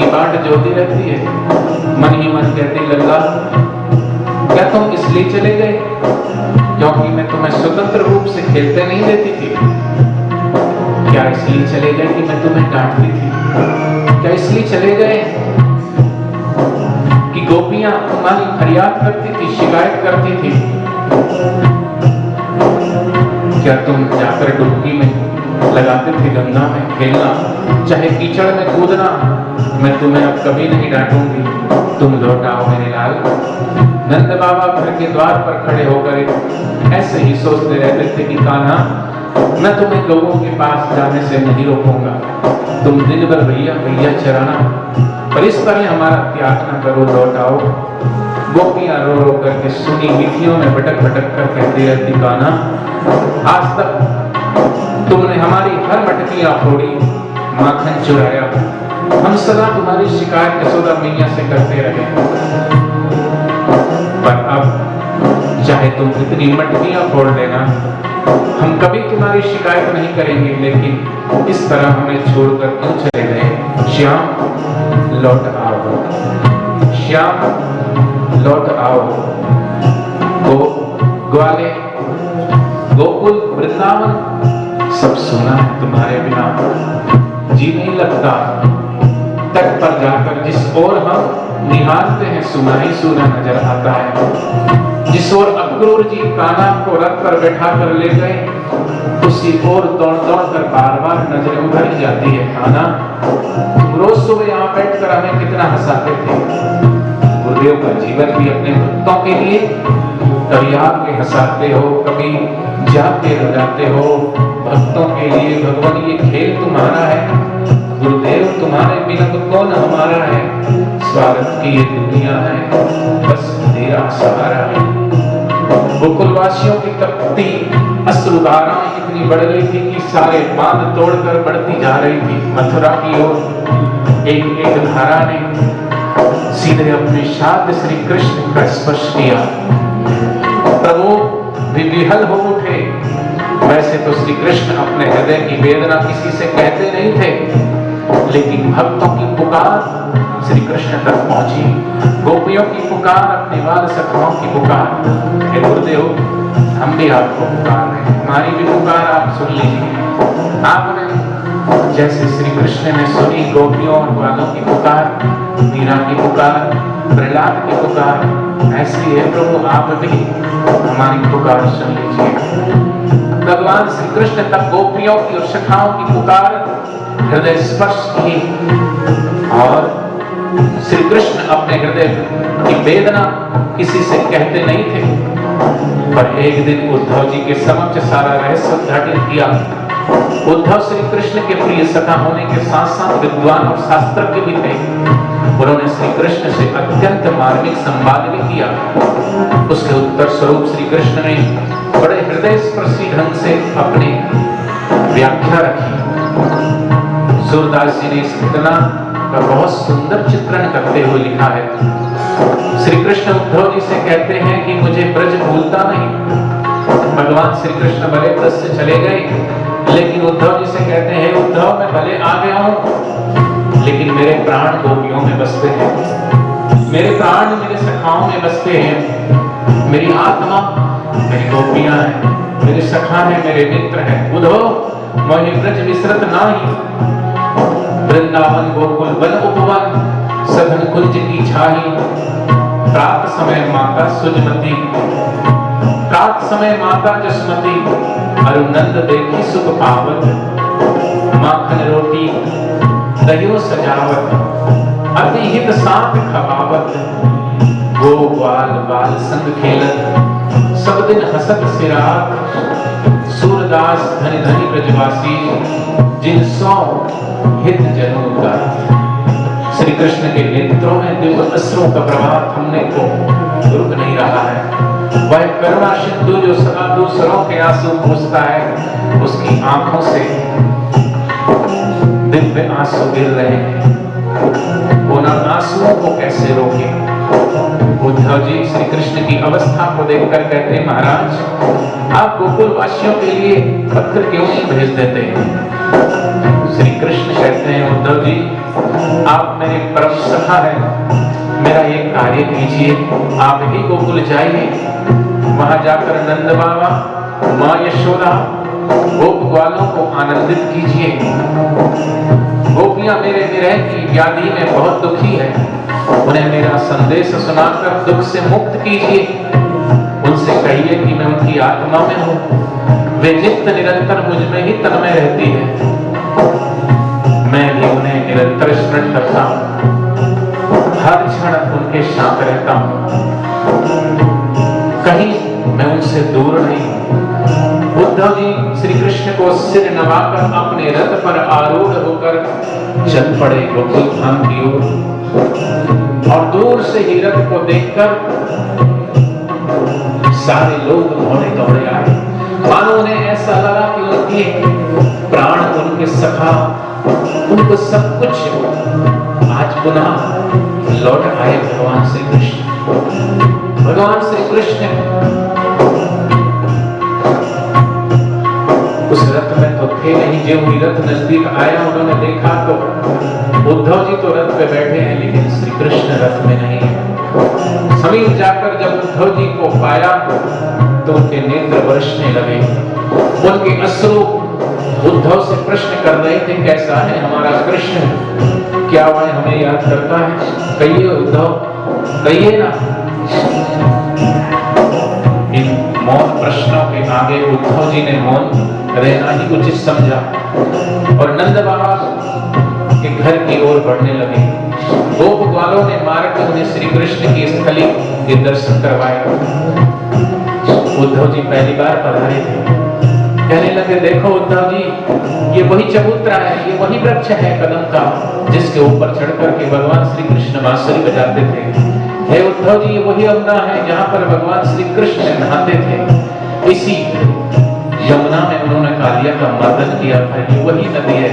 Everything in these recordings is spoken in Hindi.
की बाट जोती रहती है। मन ही मन कहती लल्ला, क्या तुम इसलिए चले गए क्योंकि मैं तुम्हें स्वतंत्र रूप से खेलते नहीं देती थी? क्या इसलिए चले गए कि मैं तुम्हें डांटती थी? क्या इसलिए चले गए कि गोपियां तुम्हारी फरियाद करती थी, शिकायत करती थी? क्या तुम जाकर डुबकी में लगाते थे, गंगा में खेलना, चाहे कीचड़ में कूदना? मैं तुम्हें अब कभी नहीं डांटूंगी, तुम लौट आओ मेरे लाल। नंद बाबा घर के द्वार पर खड़े होकर ऐसे ही सोचते रहते थे कि कान्हा, मैं तुम्हें गौओं के पास जाने से नहीं रोकूंगा, तुम दिन भर भैया भैया चराना, पर इस तरह हमारा त्याग न करो, लौट आओ। गोपियां रो रो करके सुनी मिट्टियों में भटक भटक कर कहती रहती, कान्हा, आज तक तुमने हमारी हर मटकियां फोड़ी, माखन चुराया, हम सदा तुम्हारी शिकायत यशोदा मैया से करते रहे, पर अब चाहे तुम कितनी मटकियां फोड़ लेना, हम कभी तुम्हारी शिकायत नहीं करेंगे, लेकिन इस तरह हमें छोड़कर क्यों चले गए? श्याम लौट आओ, श्याम लौट आओ। ग्वाले, गोकुल, वृंदावन सब सुना है तुम्हारे बिना, जी नहीं लगता। तट पर जाकर जिस ओर हम निहारते हैं सुना ही सुना नजर आता है। जिस ओर अक्रूर जी कान्हा को रथ पर बैठा कर ले गए, उसी ओर दौड़ दौड़ कर बार बार नजरें उभरी जाती है। कान्हा, रोज सुबह यहाँ बैठकर हमें कितना हंसाते थे। गुरुदेव का जीवन भी अपने भक्तों के लिए, कभी आपके हंसाते हो, कभी जाते हो जाते हो। भक्तों के लिए भगवान ये खेल तुम्हारा है, गुरुदेव तुम्हारे बिना तो कौन हमारा है। स्वार्थ की ये दुनिया है, बस तेरा सहारा है। गोकुलवासियों की तपती अश्रुधाराएं इतनी बढ़ गई थी कि सारे बांध तोड़कर बढ़ती जा रही थी। मथुरा की ओर एक एक धारा ने सीधे अपने शाद श्री कृष्ण का स्पर्श किया। प्रभु भी विहल हो उठे। वैसे तो श्री कृष्ण अपने हृदय की वेदना किसी से कहते नहीं थे, लेकिन भक्तों की पुकार श्री कृष्ण तक पहुंची। गोपियों की पुकार, अपने बाल सखाओं की पुकार। हे गुरुदेव, हम भी आपको पुकार रहे हैं, हमारी भी पुकार आप सुन लीजिए। आपने जैसे श्री कृष्ण ने सुनी गोपियों और ग्वालों की पुकार, मीरा की पुकार, प्रहलाद की पुकार, ऐसी है प्रभु आप भी हमारी पुकार सुन लीजिए। भगवान श्री कृष्ण तब गोपियों की और सखाओं की पुकार हृदय स्पर्श की, और श्री कृष्ण अपने हृदय की वेदना किसी से कहते नहीं थे। पर एक दिन उद्धव जी के समक्ष सारा रहस्य उद्घाटित किया। उद्धव श्री कृष्ण के प्रिय सखा होने के साथ साथ विद्वान और शास्त्रज्ञ भी थे। उन्होंने श्री कृष्ण से अत्यंत मार्मिक संवाद भी किया। उसके उत्तर स्वरूप श्री कृष्ण ने बड़े हृदय स्पर्शी ढंग से अपनी व्याख्या रखी। सूरदास जी ने इस घटना का बहुत सुंदर चित्रण करते हुए लिखा है। श्री कृष्ण उद्धव जी से कहते हैं कि मुझे ब्रज भूलता नहीं। भगवान श्री कृष्ण भले ब्रज से चले गए, लेकिन उद्धव जी से कहते हैं, उद्धव मैं भले आ गया हूं, लेकिन मेरे प्राण गोपियों में बसते हैं, मेरे प्राण मेरे सखाओं में बसते हैं, मेरी आत्मा मेरी गोपियां हैं, मेरे सखा हैं, मेरे मित्र हैं। उद्धव मोहि ब्रज विसरत नाही, वृंदावन गोकुल वन उपवन, सघन कुंज की छाही। प्रात समय माता सुजमती, प्रात समय माता जसमती, अरुनंद देखी सुख पावत, माखन रोटी दहियो सजावत, अति हित साथ खपावत। गो ग्वाल बाल संग खेलत, सब दिन हसत सिरात। सूरदास धनि धनि ब्रजवासी, जिन सौ हित जनों का। श्री कृष्ण के नेत्रों में दिव्य अश्रुओं का प्रवाह थमने को रुक नहीं रहा है। वह करुणा सिंधु जो सदा दूसरों के आंसू पोंछता है, उसकी आंखों से दिव्य आंसू गिर रहे हैं। वो न आंसुओं को कैसे रोके। उद्धव जी श्री कृष्ण की अवस्था को देखकर कहते हैं, महाराज आप गोकुल वासियों के लिए पत्र क्यों नहीं भेज देते? श्री कृष्ण कहते हैं उद्धव जी, आप मेरे परम सखा हैं, मेरा ये कार्य कीजिए, आप ही गोकुल जाइए, वहां जाकर नंद बाबा, माँ यशोदा, गोप ग्वालों को आनंदित कीजिए। गोपियां मेरे विरह की व्याधि में बहुत दुखी है, उन्हें मेरा संदेश सुनाकर दुख से मुक्त कीजिए। उनसे कहिए कि मैं उनकी आत्मा में हूँ, वे नित्य निरंतर मुझ में ही तन्मय रहती है, मैं भी उन्हें निरंतर स्मरण करता हूँ, हर क्षण उनके साथ रहता हूँ, कहीं मैं उनसे दूर नहीं हूँ। उद्धव जी श्री कृष्ण को सिर नवाकर अपने रथ पर आरूढ़ होकर चल पड़े गोकुल धाम की ओर। और दूर से ही रथ को देखकर सारे लोग दौड़े दौड़े आए, मानो उन्हें ऐसा लगा कि उनके प्राण, उनके सखा, उनको सब कुछ आज पुनः लौट आए भगवान श्री कृष्ण। भगवान श्री कृष्ण उस रथ में तो थे नहीं, जो ही रथ नजदीक आया उन्होंने देखा तो उद्धव जी तो रथ पे बैठे हैं, लेकिन श्री कृष्ण रथ में नहीं है। समीप जाकर जब उद्धव जी को पाया तो उनके नेत्र बरसने लगे, उनके अश्रु उद्धव से प्रश्न कर रहे थे, कैसा है हमारा कृष्ण, क्या वह हमें याद करता है? कहिए उद्धव, कहिए ना। इन मौन प्रश्नों के आगे उद्धव जी ने मौन रहना ही उचित समझा और नंद बाबा के घर की ओर बढ़ने लगे। गोप ग्वालों ने मार्ग में उन्हें श्री कृष्ण की स्थली के दर्शन करवाए। उद्धव जी पहली बार पधारे थे, कहने लगे, देखो उद्धव जी, ये वही चबूतरा है, ये वही वृक्ष है कदम का, जिसके ऊपर चढ़कर के भगवान श्री कृष्ण बांसुरी बजाते थे। हे उद्धव जी, ये वही यमुना है जहाँ पर भगवान श्री कृष्ण नहाते थे, इसी यमुना में उन्होंने कालिया का मर्दन किया था, ये वही नदी है।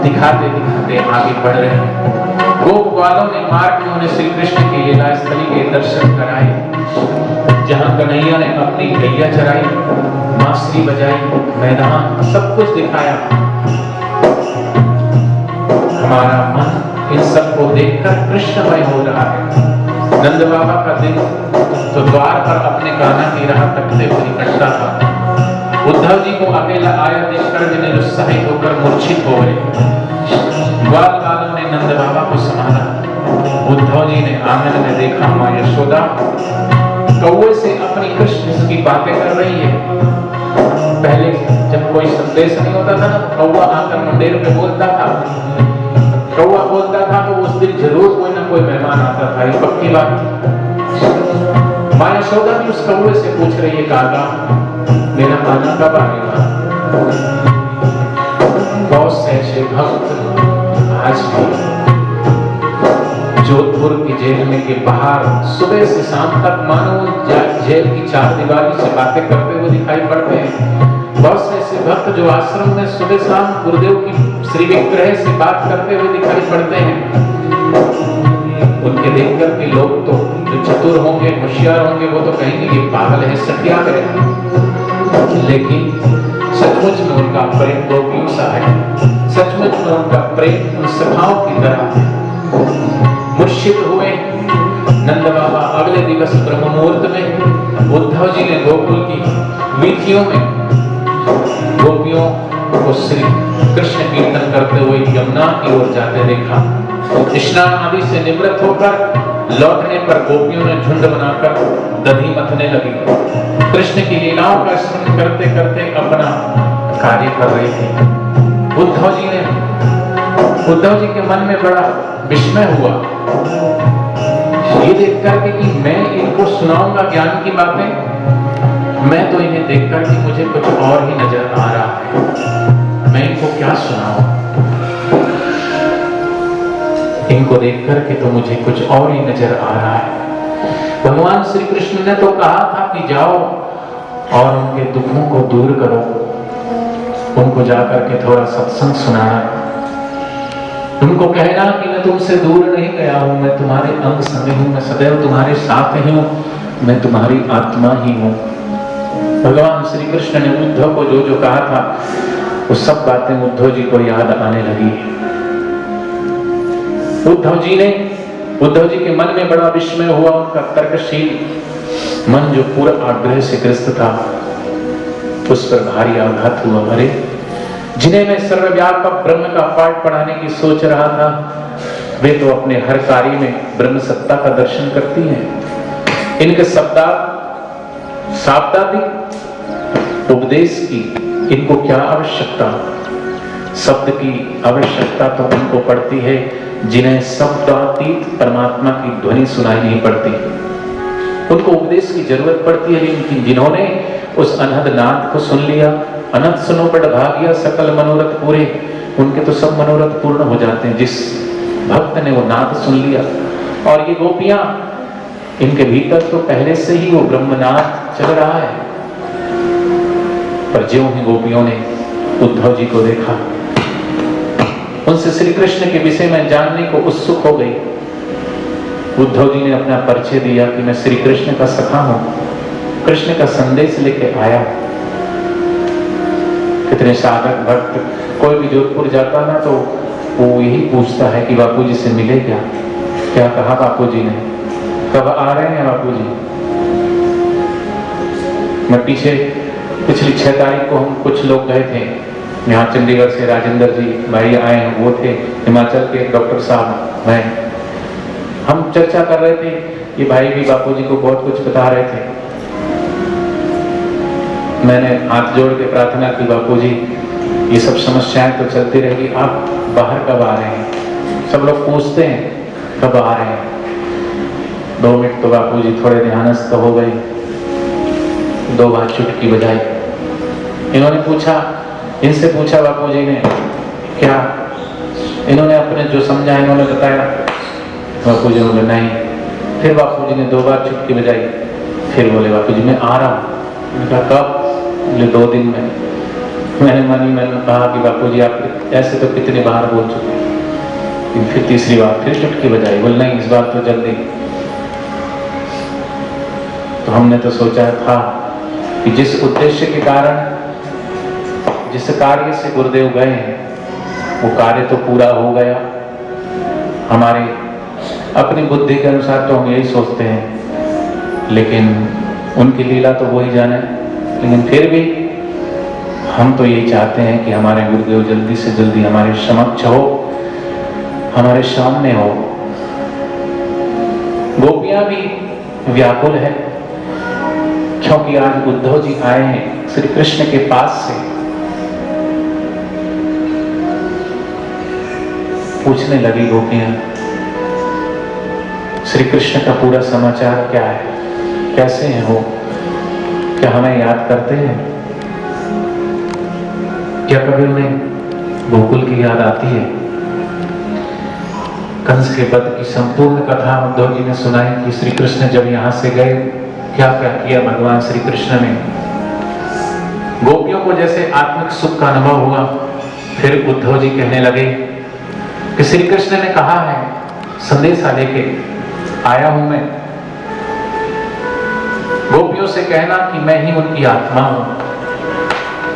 दिखाते दिखाते आगे बढ़ रहे हैं। गोप ग्वालों ने मार्ग में उन्हें श्री कृष्ण की लीला स्थली के दर्शन कराए, जहाँ कन्हैया ने अपनी गैया चराई, बांसुरी बजाई, मैदान सब कुछ दिखाया। हमारा मन इन सबको देखकर कृष्णमय हो रहा है। नंद बाबा का दिल तो द्वार पर अपने कान्हा की राह तकते हुए निकटता था। उद्धव जी को अकेला आया देखकर वे निरुत्साहित होकर मूर्छित हो गए। ग्वाल बालों ने नंद बाबा को संभाला। उद्धव जी ने आंगन में देखा माँ यशोदा कौवे से अपनी कृष्ण की बातें कर रही है। पहले जब कोई संदेश नहीं होता था ना, कौवा आकर मंदिर पे बोलता था, कौवा बोलता था तो उस दिन जरूर कोई ना कोई मेहमान आता था, ये पक्की बात थी। माँ यशोदा भी उस कौवे से पूछ रही है, काका मेरा कान्हा कब आएगा? बहुत से ऐसे भक्त आज भी जोधपुर की जेल में के बाहर सुबह से शाम तक मानो जेल की चार दीवारी से बातें करते हुए दिखाई पड़ते हैं। बहुत से ऐसे भक्त जो आश्रम में सुबह शाम गुरुदेव की श्री विग्रह से बात करते हुए दिखाई पड़ते हैं। उनके देख कर के लोग तो जो चतुर होंगे, होशियार होंगे, वो तो कहेंगे ये पागल है, सटिया है। लेकिन सचमुच में उनका प्रेम गोपियों सा है, सचमुच में उनका प्रेम उन सखाओं की तरह है। मूर्छित हुए नंद बाबा अगले दिवस ब्रह्म मुहूर्त में उद्धव जी ने गोकुल की वीथियों में गोपियों को श्री कृष्ण कीर्तन करते हुए यमुना की ओर जाते देखा। स्नान आदि से निवृत्त होकर लौटने पर गोपियों ने झुंड बनाकर दधी मथने लगी। कृष्ण की लीलाओं का स्मरण करते करते अपना कार्य कर रही थी। उद्धव जी के मन में बड़ा विस्मय हुआ ये देखकर कि मैं इनको सुनाऊंगा ज्ञान की बातें, मैं तो इन्हें देखकर कि मुझे कुछ और ही नजर आ रहा है, मैं इनको क्या सुनाऊं? इनको देखकर के तो मुझे कुछ और ही नजर आ रहा है। भगवान श्री कृष्ण ने तो कहा था कि जाओ और उनके दुखों को दूर करो, उनको जाकर के थोड़ा सत्संग सुनाना, उनको कहना कि मैं तुमसे दूर नहीं गया हूं, मैं तुम्हारे अंग संग हूं, मैं सदैव तुम्हारे साथ ही हूं, मैं तुम्हारी आत्मा ही हूं। भगवान श्री कृष्ण ने उद्धव को जो जो कहा था वो सब बातें उद्धव जी को याद आने लगी। उद्धव जी के मन में बड़ा विस्मय हुआ। उनका तर्कशील मन जो पूरा आग्रह से ग्रस्त था, उस पर भारी आघात हुआ। अरे, जिन्हें मैं सर्वव्यापक ब्रह्म का पाठ पढ़ाने की सोच रहा था, वे तो अपने हर कार्य में ब्रह्म सत्ता का दर्शन करती हैं। इनके शाब्दिक उपदेश की इनको क्या आवश्यकता? शब्द की आवश्यकता तो उनको पड़ती है जिन्हें शब्दातीत परमात्मा की ध्वनि सुनाई नहीं पड़ती। उनको उपदेश की जरूरत पड़ती है, लेकिन जिन्होंने उस अनहद नाद को सुन लिया, अनंत सुनो पर भागिया सकल मनोरथ पूरे, उनके तो सब मनोरथ पूर्ण हो जाते हैं। जिस भक्त ने वो नाद सुन लिया। और ये गोपियां, इनके भीतर तो पहले से ही वो ब्रह्मनाद चल रहा है। पर ज्यों ही गोपियों ने उद्धव जी को देखा, उनसे श्री कृष्ण के विषय में जानने को उत्सुक हो गई। उद्धव जी ने अपना परिचय दिया कि मैं श्री कृष्ण का सखा हूं, कृष्ण का संदेश लेके आया। कितने साधक भक्त, कोई भी जोधपुर जाता ना तो वो यही पूछता है कि बापू जी से मिले क्या? क्या कहा बापू जी ने? कब आ रहे हैं बापू जी? मैं पिछली 6 तारीख को हम कुछ लोग गए थे यहाँ चंडीगढ़ से, राजेंद्र जी भाई आए हैं, वो थे हिमाचल के डॉक्टर साहब, मैं, हम चर्चा कर रहे थे। ये भाई भी बापू जी को बहुत कुछ बता रहे थे। मैंने हाथ जोड़ के प्रार्थना की, बापू जी ये सब समस्याएं तो चलती रहेगी, आप बाहर कब आ रहे हैं? सब लोग पूछते हैं कब आ रहे हैं। 2 मिनट तो बापू जी थोड़े ध्यानस्थ हो गए, 2 बार चुटकी बजाई। इनसे पूछा बापू जी ने क्या? इन्होंने अपने जो समझा इन्होंने बताया। बापू जी बोले नहीं। फिर बापू जी ने 2 बार चुटकी बजाई। फिर बोले बापू जी मैं आ रहा हूँ। मैंने कहा कब? बोले 2 दिन में। मैंने कहा कि बापू जी आप ऐसे तो कितने बार बोल चुके। फिर तीसरी बार फिर चुटकी बजाई। बोले नहीं, इस बार तो जल्दी। तो हमने तो सोचा था कि जिस उद्देश्य के कारण, जिस कार्य से गुरुदेव गए हैं, वो कार्य तो पूरा हो गया। हमारे अपनी बुद्धि के अनुसार तो हम यही सोचते हैं, लेकिन उनकी लीला तो वही जाने। लेकिन फिर भी हम तो यही चाहते हैं कि हमारे गुरुदेव जल्दी से जल्दी हमारे समक्ष हो, हमारे सामने हो। गोपियां भी व्याकुल है, क्योंकि आज उद्धव जी आए हैं श्री कृष्ण के पास से। पूछने लगी गोपियां, श्री कृष्ण का पूरा समाचार क्या है, कैसे हैं वो, क्या हमें याद करते हैं? क्या कभी उन्हें गोकुल की याद आती है? कंस के वध की संपूर्ण कथा उद्धव जी ने सुनाई कि श्री कृष्ण जब यहाँ से गए क्या क्या किया भगवान श्री कृष्ण ने। गोपियों को जैसे आत्मिक सुख का अनुभव हुआ। फिर उद्धव जी कहने लगे कि श्री कृष्ण ने कहा है, संदेशा लेके आया हूं मैं, गोपियों से कहना कि मैं ही उनकी आत्मा हूं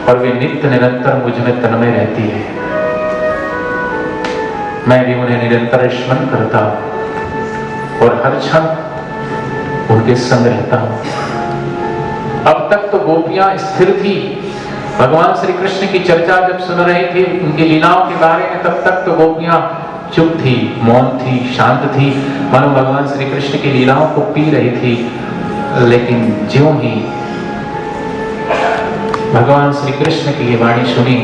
और वे नित्य निरंतर मुझ में तन्मय रहती है। मैं भी उन्हें निरंतर स्मरण करता हूं और हर क्षण उनके संग रहता हूं। अब तक तो गोपियां स्थिर थी, भगवान श्री कृष्ण की चर्चा जब सुन रही थी उनकी लीलाओं के बारे में, तब तक तो गोपियां चुप थी, मौन थी, शांत थी, मानो भगवान श्री कृष्ण की लीलाओं को पी रही थी। लेकिन ज्यों ही भगवान श्री कृष्ण की ये वाणी सुनी,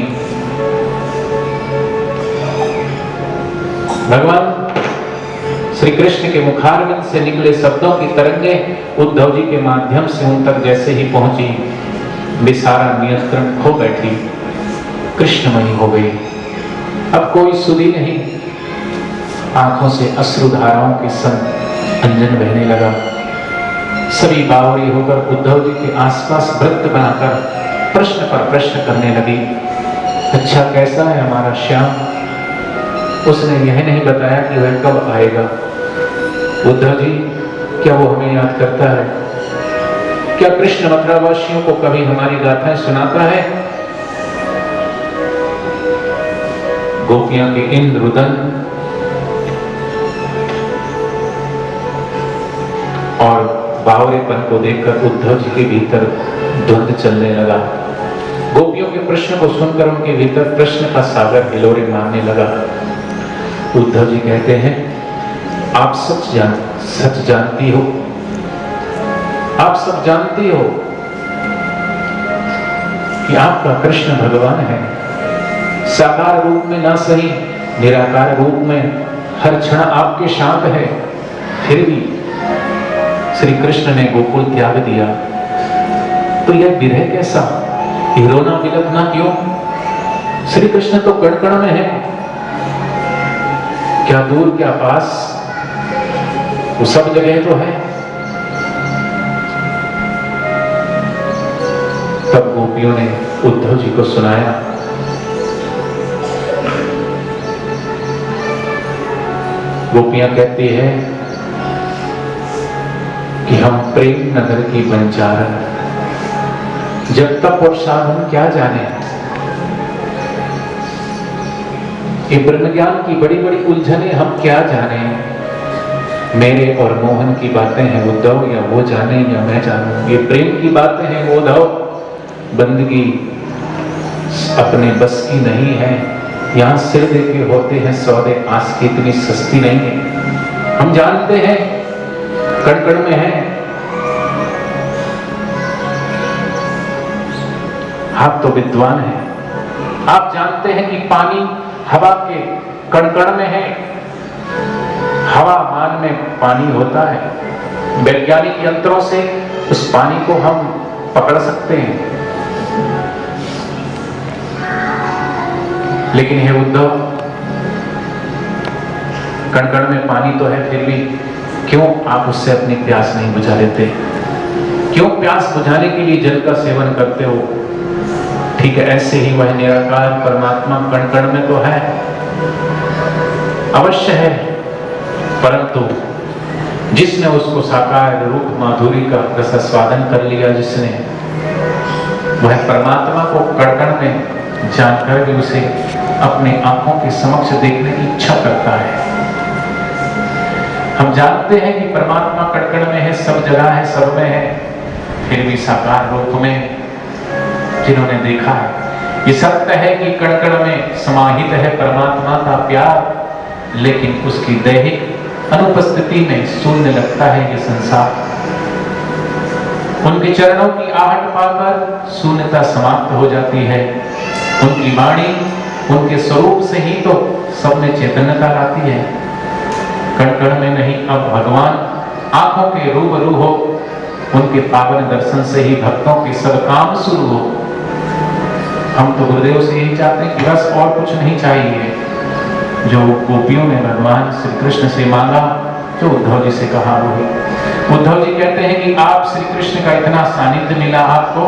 भगवान श्री कृष्ण के मुखारविंद से निकले शब्दों की तरंगे उद्धव जी के माध्यम से उन तक जैसे ही पहुंची, वे सारा नियंत्रण खो बैठी, कृष्णमयी हो गई। अब कोई सुधी नहीं, आंखों से अश्रुधाराओं के संग अंजन बहने लगा। सभी बावरी होकर उद्धव जी के आसपास वृत्त बनाकर प्रश्न पर प्रश्न करने लगी। अच्छा कैसा है हमारा श्याम? उसने यह नहीं बताया कि वह कब आएगा। उद्धव जी क्या वो हमें याद करता है? क्या कृष्ण मथुरावासियों को कभी हमारी गाथाएं सुनाता है? गोपियां के इन रुदन और बावरेपन को देखकर उद्धव जी के भीतर द्वंद्व चलने लगा। गोपियों के प्रश्न को सुनकर उनके भीतर प्रश्न का सागर हिलोरे मारने लगा। उद्धव जी कहते हैं, आप सच जानती हो, आप सब जानती हो कि आपका कृष्ण भगवान है, साकार रूप में ना सही निराकार रूप में हर क्षण आपके साथ है। फिर भी श्री कृष्ण ने गोकुल त्याग दिया, तो यह विरह कैसा, रोना विलपना क्यों? श्री कृष्ण तो कण कण में है, क्या दूर क्या पास, वो सब जगह तो है। तब गोपियों ने उद्धव जी को सुनाया। गोपियां कहती है कि हम प्रेम नगर की बंजारा, जब तक और साधन क्या जाने। ये ब्रह्म ज्ञान की बड़ी बड़ी उलझने हम क्या जाने। मेरे और मोहन की बातें हैं उद्धव, या वो जाने या मैं जानूं। ये प्रेम की बातें हैं उद्धव, बंदगी अपने बस की नहीं है। यहाँ सिर देके होते हैं सौदे, आस की इतनी सस्ती नहीं है। हम जानते हैं कण कण में है। आप तो विद्वान हैं, आप जानते हैं कि पानी हवा के कण कण में है। हवा मान में पानी होता है, वैज्ञानिक यंत्रों से उस पानी को हम पकड़ सकते हैं। लेकिन हे उद्धव, कण कण में पानी तो है, फिर भी क्यों आप उससे अपनी प्यास नहीं बुझा लेते? क्यों प्यास बुझाने के लिए जल का सेवन करते हो? ठीक है, ऐसे ही वह निराकार परमात्मा कण कण में तो है, अवश्य है, परंतु जिसने उसको साकार रूप माधुरी का रसास्वादन कर लिया, जिसने वह परमात्मा को कण कण में जानकर भी उसे अपने आंखों के समक्ष देखने की इच्छा करता है। हम जानते हैं कि परमात्मा कण कण में है, सब जगह है, सब में है, फिर भी साकार रूप में जिन्होंने देखा है, ये सत्य है कि कण कण में समाहित है परमात्मा का प्यार, लेकिन उसकी दैहिक अनुपस्थिति में शून्य लगता है ये संसार। उनके चरणों की आहट पाकर शून्यता समाप्त हो जाती है। उनकी वाणी, उनके स्वरूप से ही तो सब में चैतन्यता लाती है, कण कण में नहीं। अब भगवान आंखों के रूबरू हो, उनके पावन दर्शन से ही भक्तों के सब काम शुरू हो। हम तो गुरुदेव से यही चाहते हैं कि बस और कुछ नहीं चाहिए। जो गोपियों ने भगवान श्री कृष्ण से मांगा, जो उद्धव जी से कहा वो ही। उद्धव जी कहते हैं कि आप श्री कृष्ण का इतना सानिध्य मिला आपको,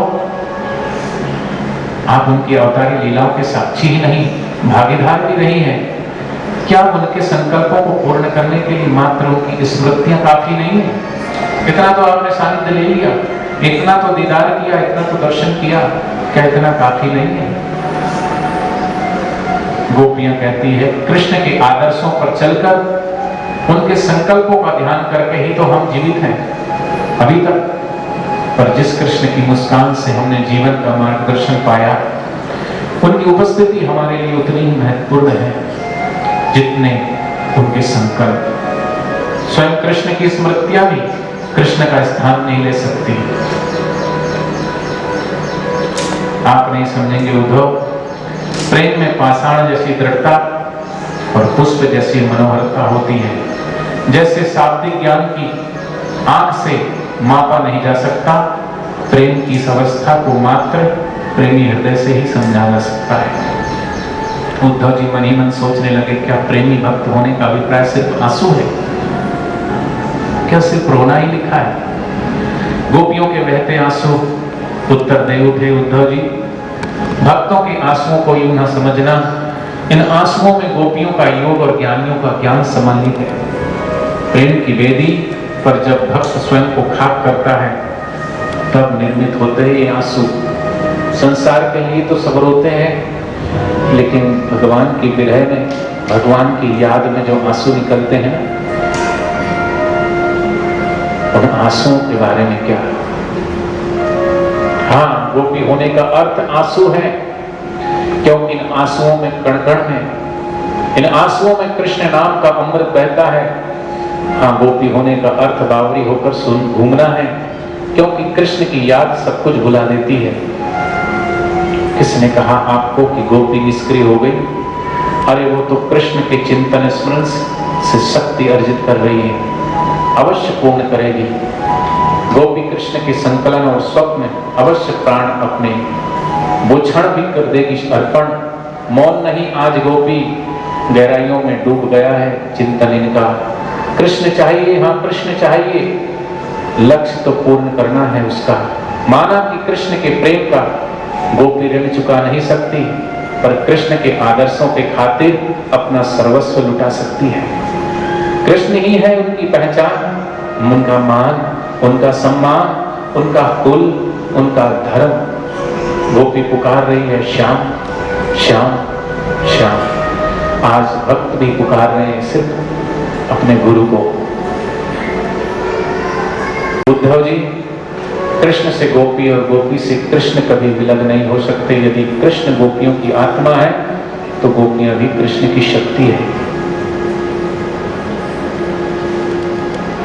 आप उनकी अवतारी लीलाओं के साक्षी ही नहीं, भागीदार भी नहीं है। क्या उनके संकल्पों को पूर्ण करने के लिए मात्र उनकी स्मृतियां काफी नहीं है? इतना तो आपने सानिध्य ले लिया, इतना तो दीदार किया, इतना तो दर्शन किया, क्या इतना काफी नहीं है? गोपियां कहती है, कृष्ण के आदर्शों पर चलकर उनके संकल्पों का ध्यान करके ही तो हम जीवित हैं अभी तक। पर जिस कृष्ण की मुस्कान से हमने जीवन का मार्गदर्शन पाया, उनकी उपस्थिति हमारे लिए उतनी ही महत्वपूर्ण है जितने उनके संकल्प। स्वयं कृष्ण की स्मृतियां भी कृष्ण का स्थान नहीं ले सकती। आप नहीं समझेंगे उद्धव, प्रेम में पाषाण जैसी दृढ़ता और पुष्प जैसी मनोहरता होती है। जैसे शाब्दिक ज्ञान की आंख से मापा नहीं जा सकता, प्रेम की इस अवस्था को मात्र प्रेमी हृदय से ही समझा जा सकता है। उद्धव जी मन ही मन सोचने लगे, क्या प्रेमी भक्त होने का अभिप्राय सिर्फ आंसू है? क्या सिर्फ रोना ही लिखा है? गोपियों के बहते आंसू उत्तर दे उठे उद्धव जी, भक्तों के आंसुओं को यूं न समझना, इन आंसुओं में गोपियों का योग और ज्ञानियों का ज्ञान सम्मिलित है। प्रेम की वेदी पर जब भक्त स्वयं को खाक करता है, तब निर्मित होते हैं ये आंसू। संसार के लिए तो सब रोते हैं, लेकिन भगवान की विरह में, भगवान की याद में जो आंसू निकलते हैं, उन आंसुओं के बारे में क्या? हाँ, गोपी होने का अर्थ आंसू है, क्योंकि इन आंसुओं में कण-कण में, इन आंसुओं में कृष्ण नाम का अमृत बहता है। हाँ, गोपी होने का अर्थ बावरी होकर घूमना है, क्योंकि कृष्ण की याद सब कुछ भुला देती है। किसने कहा आपको कि गोपी निष्क्रिय हो गई? अरे वो तो कृष्ण के चिंतन स्मरण से शक्ति अर्जित कर रही है, अवश्य पूर्ण करेगी। गोपी कृष्ण के संकलन और स्वप्न अवश्य प्राण अपने वो क्षण भी कर देगी अर्पण। मौन नहीं, आज गोपी गहराइयों में डूब गया है चिंतन इनका। कृष्ण चाहिए, हाँ कृष्ण चाहिए, लक्ष्य तो पूर्ण करना है उसका। माना कि कृष्ण के प्रेम का गोपी ऋण चुका नहीं सकती, पर कृष्ण के आदर्शों के खातिर अपना सर्वस्व लुटा सकती है। कृष्ण ही है उनकी पहचान, उनका मान, उनका सम्मान, उनका कुल, उनका धर्म। गोपी पुकार रही है श्याम श्याम श्याम। आज भक्त भी पुकार रहे हैं सिर्फ अपने गुरु को। उद्धव जी, कृष्ण से गोपी और गोपी से कृष्ण कभी विलग नहीं हो सकते। यदि कृष्ण गोपियों की आत्मा है तो गोपियां भी कृष्ण की शक्ति है।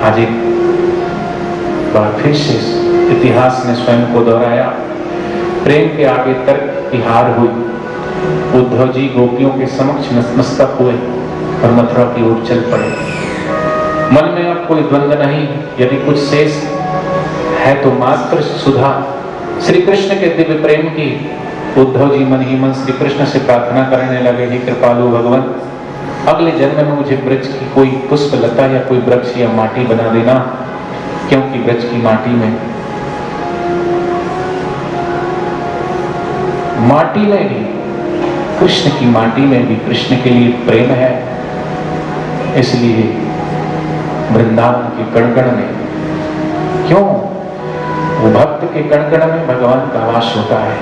आज एक बार फिर से इतिहास ने स्वयं को दोहराया। प्रेम के आगे तर्क की हार हुई। उद्धव जी गोपियों के समक्ष नतमस्तक हुए और मथुरा की ओर चल पड़े। मन में अब कोई द्वंद्व नहीं, यदि कुछ शेष है तो मात्र सुधा श्री कृष्ण के दिव्य प्रेम की। उद्धव जी मन ही मन श्री कृष्ण से प्रार्थना करने लगे, हे कृपालु भगवान, अगले जन्म में मुझे ब्रज की कोई पुष्प लता या कोई वृक्ष या माटी बना देना, क्योंकि ब्रज की माटी में भी कृष्ण की माटी में भी कृष्ण के लिए प्रेम है। इसलिए वृंदावन के कण-कण में, क्यों वो भक्त के कण-कण में भगवान का वास होता है।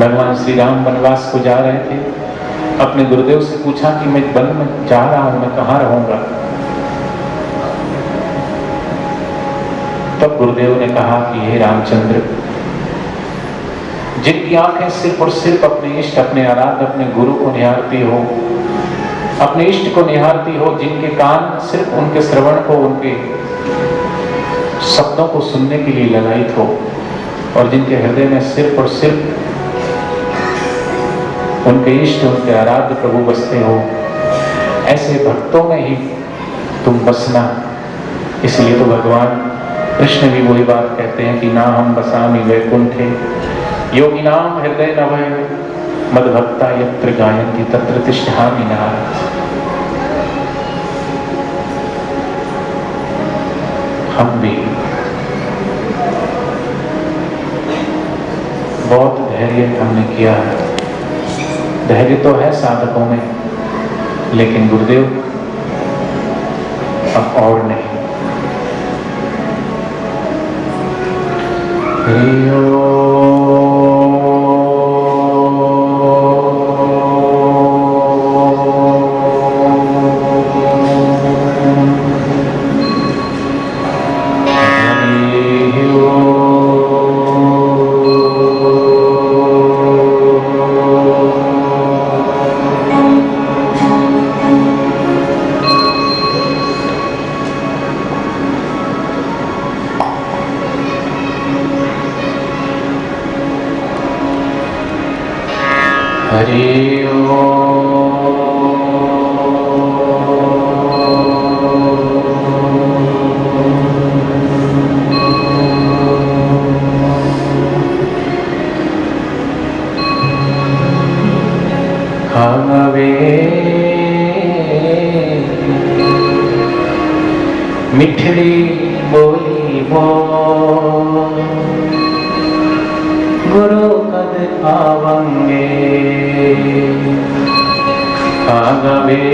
भगवान श्री राम वनवास को जा रहे थे, अपने गुरुदेव से पूछा कि मैं वन में जा रहा हूं, मैं कहां रहूंगा? तब गुरुदेव ने कहा कि हे रामचंद्र, जिनकी आंखें सिर्फ और सिर्फ अपने इष्ट, अपने आराध्य, अपने गुरु को निहारती हो, अपने इष्ट को निहारती हो, जिनके कान सिर्फ उनके श्रवण को, उनके शब्दों को सुनने के लिए लगाई हो, और जिनके हृदय में सिर्फ और सिर्फ उनके इष्ट, उनके आराध्य प्रभु बसते हो, ऐसे भक्तों में ही तुम बसना। इसलिए तो भगवान कृष्ण भी वही बात कहते हैं कि ना हम बसामि वैकुंठे योगिनाम हृदय नवय मद्भक्ता यत्र गायन्ति तत्र तिष्ठामि नारद। हम भी बहुत धैर्य हमने किया है, धैर्य तो है साधकों में, लेकिन गुरुदेव अब और नहीं। हरि खावे मिठड़ी बोली वो गुरु कद आवेंगे, आगवे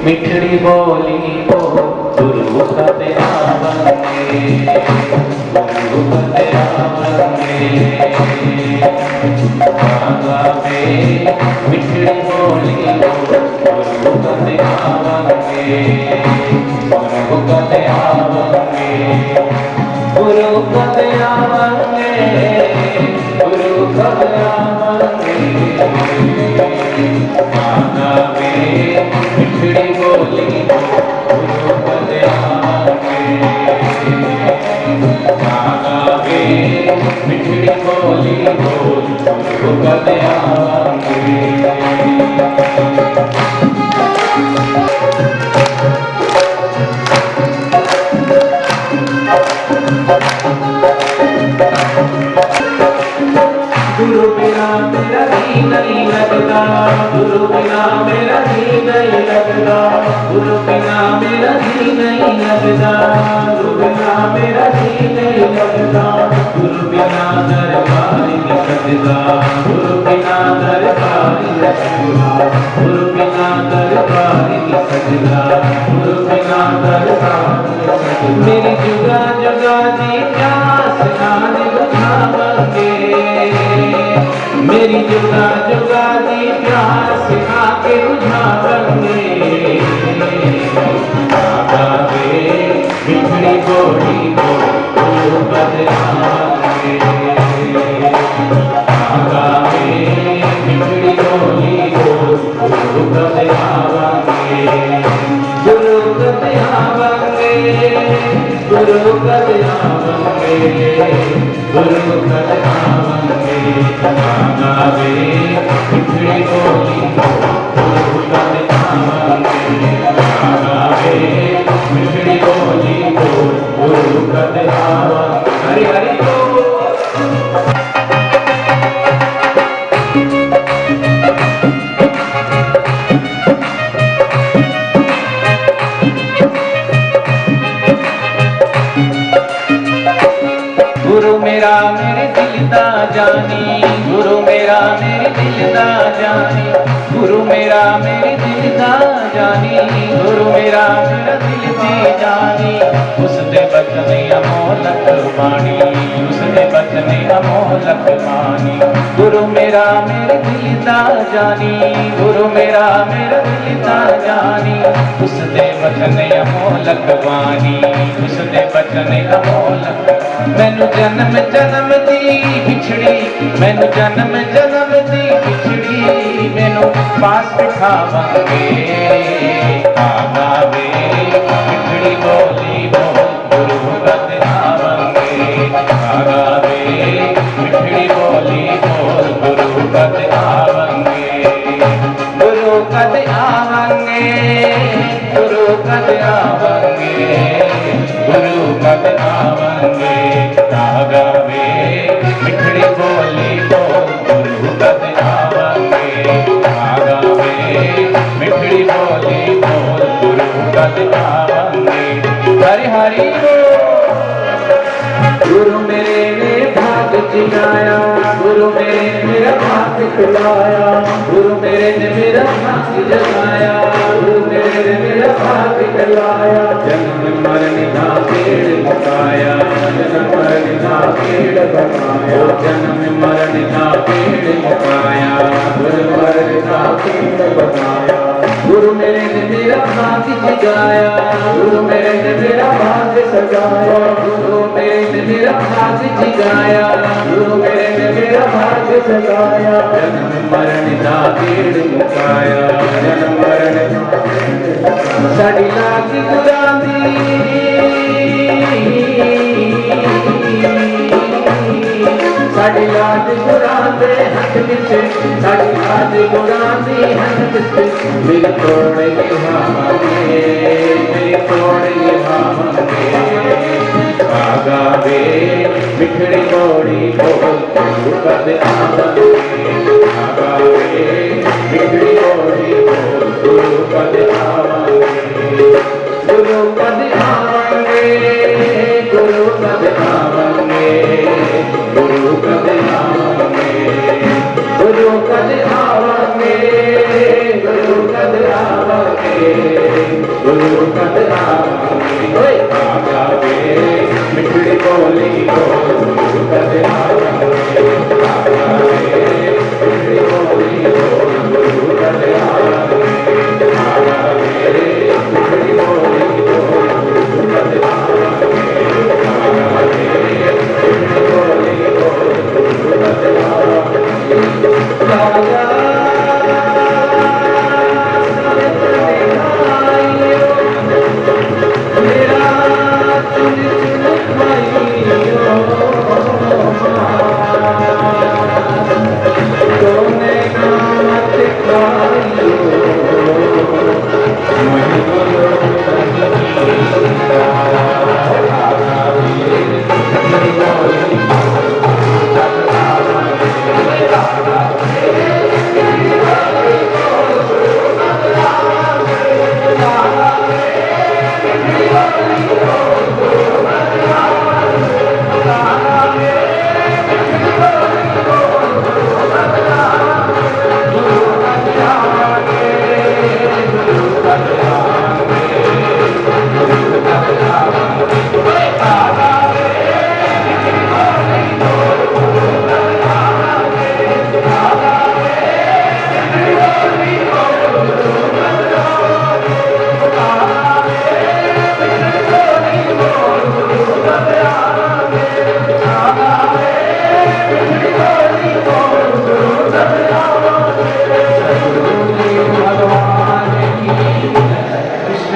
मिठड़ी बोली वो गुरु कद आवेंगे, गुरु कद आवेंगे। गावे मिठड़ी बोली गुरु कद आवेंगे, गुरु कद आवेंगे, गुरु कद आवेंगे, गुरु कद आवेंगे। गावे मिठड़ी बोली गुरु कद आवेंगे, गावे मिठड़ी बोली गुरु कद आवेंगे। गुरु बिना मेरा जी नहीं लगता, गुरु बिना मेरा जी नहीं लगता, गुरु बिना मेरा जी नहीं लगता, गुरु बिना मेरा जी नहीं लगता, गुरु बिना दरबार नहीं सजदा, गुरु बिना दरबार नहीं सजदा, गुरु बिना दरबार नहीं सजदा, गुरु बिना दरबार नहीं सजदा। मेरी जुगा जुगा दी प्यास नाल बुझावंगे, मेरी जुगा जुगा दी प्यास आके बुझावंगे। गावे मिठड़ी बोली गुरु कद आवेंगे, गावे मिठड़ी बोली गुरु कद आवेंगे, गुरु कद आवेंगे, गुरु कद आवेंगे, गुरु कद आवेंगे। गावे मिठड़ी बोली गुरु कद आवेंगे, गावे मिठड़ी बोली गुरु कद आवेंगे। हरि हरि बोल। गुरु मेरा मेरे दिल दा जानी, गुरु मेरा मेरे दिल दा जानी, गुरु मेरा मेरे दिल दा जानी, गुरु मेरा मेरा दिल दी जानी। उसदे बचने अमोलक बाणी, उसदे बचने अमोलक बाणी। गुरु मेरा मेरे दिल दा जानी, गुरु मेरा मेरा दिल दा जानी। उसदे बचने अमोलक बाणी, उसदे बचने अमोलक। मैनू जन्म जन्म दी बिछड़ी, मैनू जन्म जन्म दी बिछड़ी, मैनू पास बिठावंगे। गावे मिठड़ी बोली गुरु कद आवेंगे, गावे मिठड़ी बोली गुरु कद आवेंगे, गुरु कद आवेंगे, गुरु कद आवेंगे, गुरु कद आवेंगे। गावे मिठड़ी बोली गुरु कद आवेंगे, गावे मिठड़ी बोली गुरु कद आवेंगे। हरि हरि गुरु मेरे ने भाग जगाया, गुरु मेरे ने मेरा भाग खुलाया, गुरु मेरे ने मेरा भाग जगाया, गुरु मेरे ने मेरा भाग खुलाया। जन्म मरण का पेड़ मुकाया, जन्म मरण का पेड़ बनाया, जन्म मरण का पेड़ मुकाया, गुरु मरण का पेड़ बनाया। गुरु मेरे ने मेरा भाग जगाया, गुरु मेरे ने मेरा भाग सजाया, गुरु मेरे ने मेरा भाग जगाया, गुरु मेरे ने मेरा भाग सजाया। जन्म मरण का पेड़ मुकाया, जन्म मरण साड़ी लागी गुरां दी, साड़ी लाग गुरां दे हथ विच, साड़ी लाग गुरां दी हथ विच। मेरी तोड़ निभावांगे, मेरी तोड़ निभावांगे। गावे मिठड़ी बोली गुरु कद आवेंगे, गावे मिठड़ी बोली गुरु कद आवेंगे, गुरु कद आवेंगे, गुरु कद आवेंगे, गुरु कद आवेंगे, गुरु कद आवेंगे, गुरु कद आवेंगे, गुरु कद आवेंगे।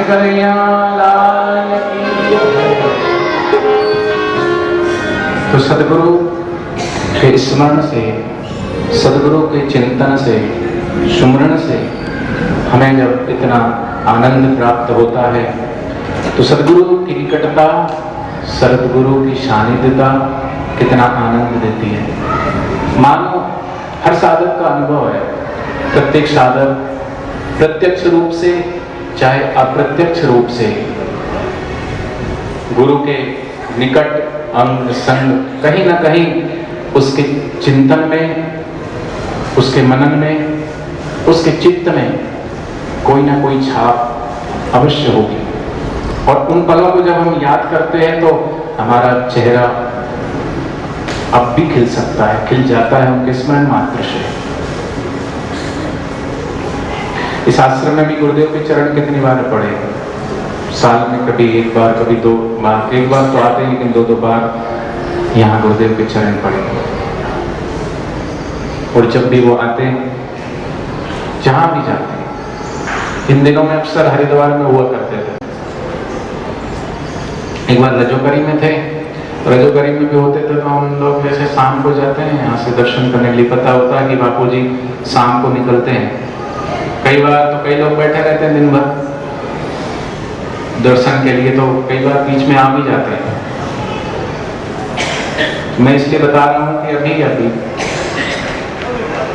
कृष्ण कन्हैया लाल की। तो सदगुरु के स्मरण से, सदगुरु के चिंतन से, सुमरण से हमें जब इतना आनंद प्राप्त होता है, तो सदगुरु की निकटता, सदगुरु की सानिध्यता कितना आनंद देती है। मानो हर साधक का अनुभव है, प्रत्येक साधक प्रत्यक्ष रूप से चाहे अप्रत्यक्ष रूप से गुरु के निकट अंग संग कहीं ना कहीं उसके चिंतन में, उसके मनन में, उसके चित्त में कोई ना कोई छाप अवश्य होगी। और उन पलों को जब हम याद करते हैं तो हमारा चेहरा अब भी खिल सकता है, खिल जाता है उनके स्मरण मात्र से। इस आश्रम में भी गुरुदेव के चरण कितनी बार पड़े, साल में कभी एक बार, कभी दो बार, एक बार तो आते हैं लेकिन दो दो बार यहाँ गुरुदेव के चरण पड़े। और जब भी वो आते हैं, जहां भी जाते हैं, इन दिनों में अक्सर हरिद्वार में हुआ करते थे। एक बार रजोगरी में थे, रजोगरी में भी होते थे तो हम लोग जैसे शाम को जाते हैं यहाँ से दर्शन करने के लिए, पता होता है कि बापू जी शाम को निकलते हैं। कई बार तो कई लोग बैठे रहते हैं दिन भर दर्शन के लिए, तो कई बार बीच में आ भी जाते हैं। मैं इसलिए बता रहा हूँ कि अभी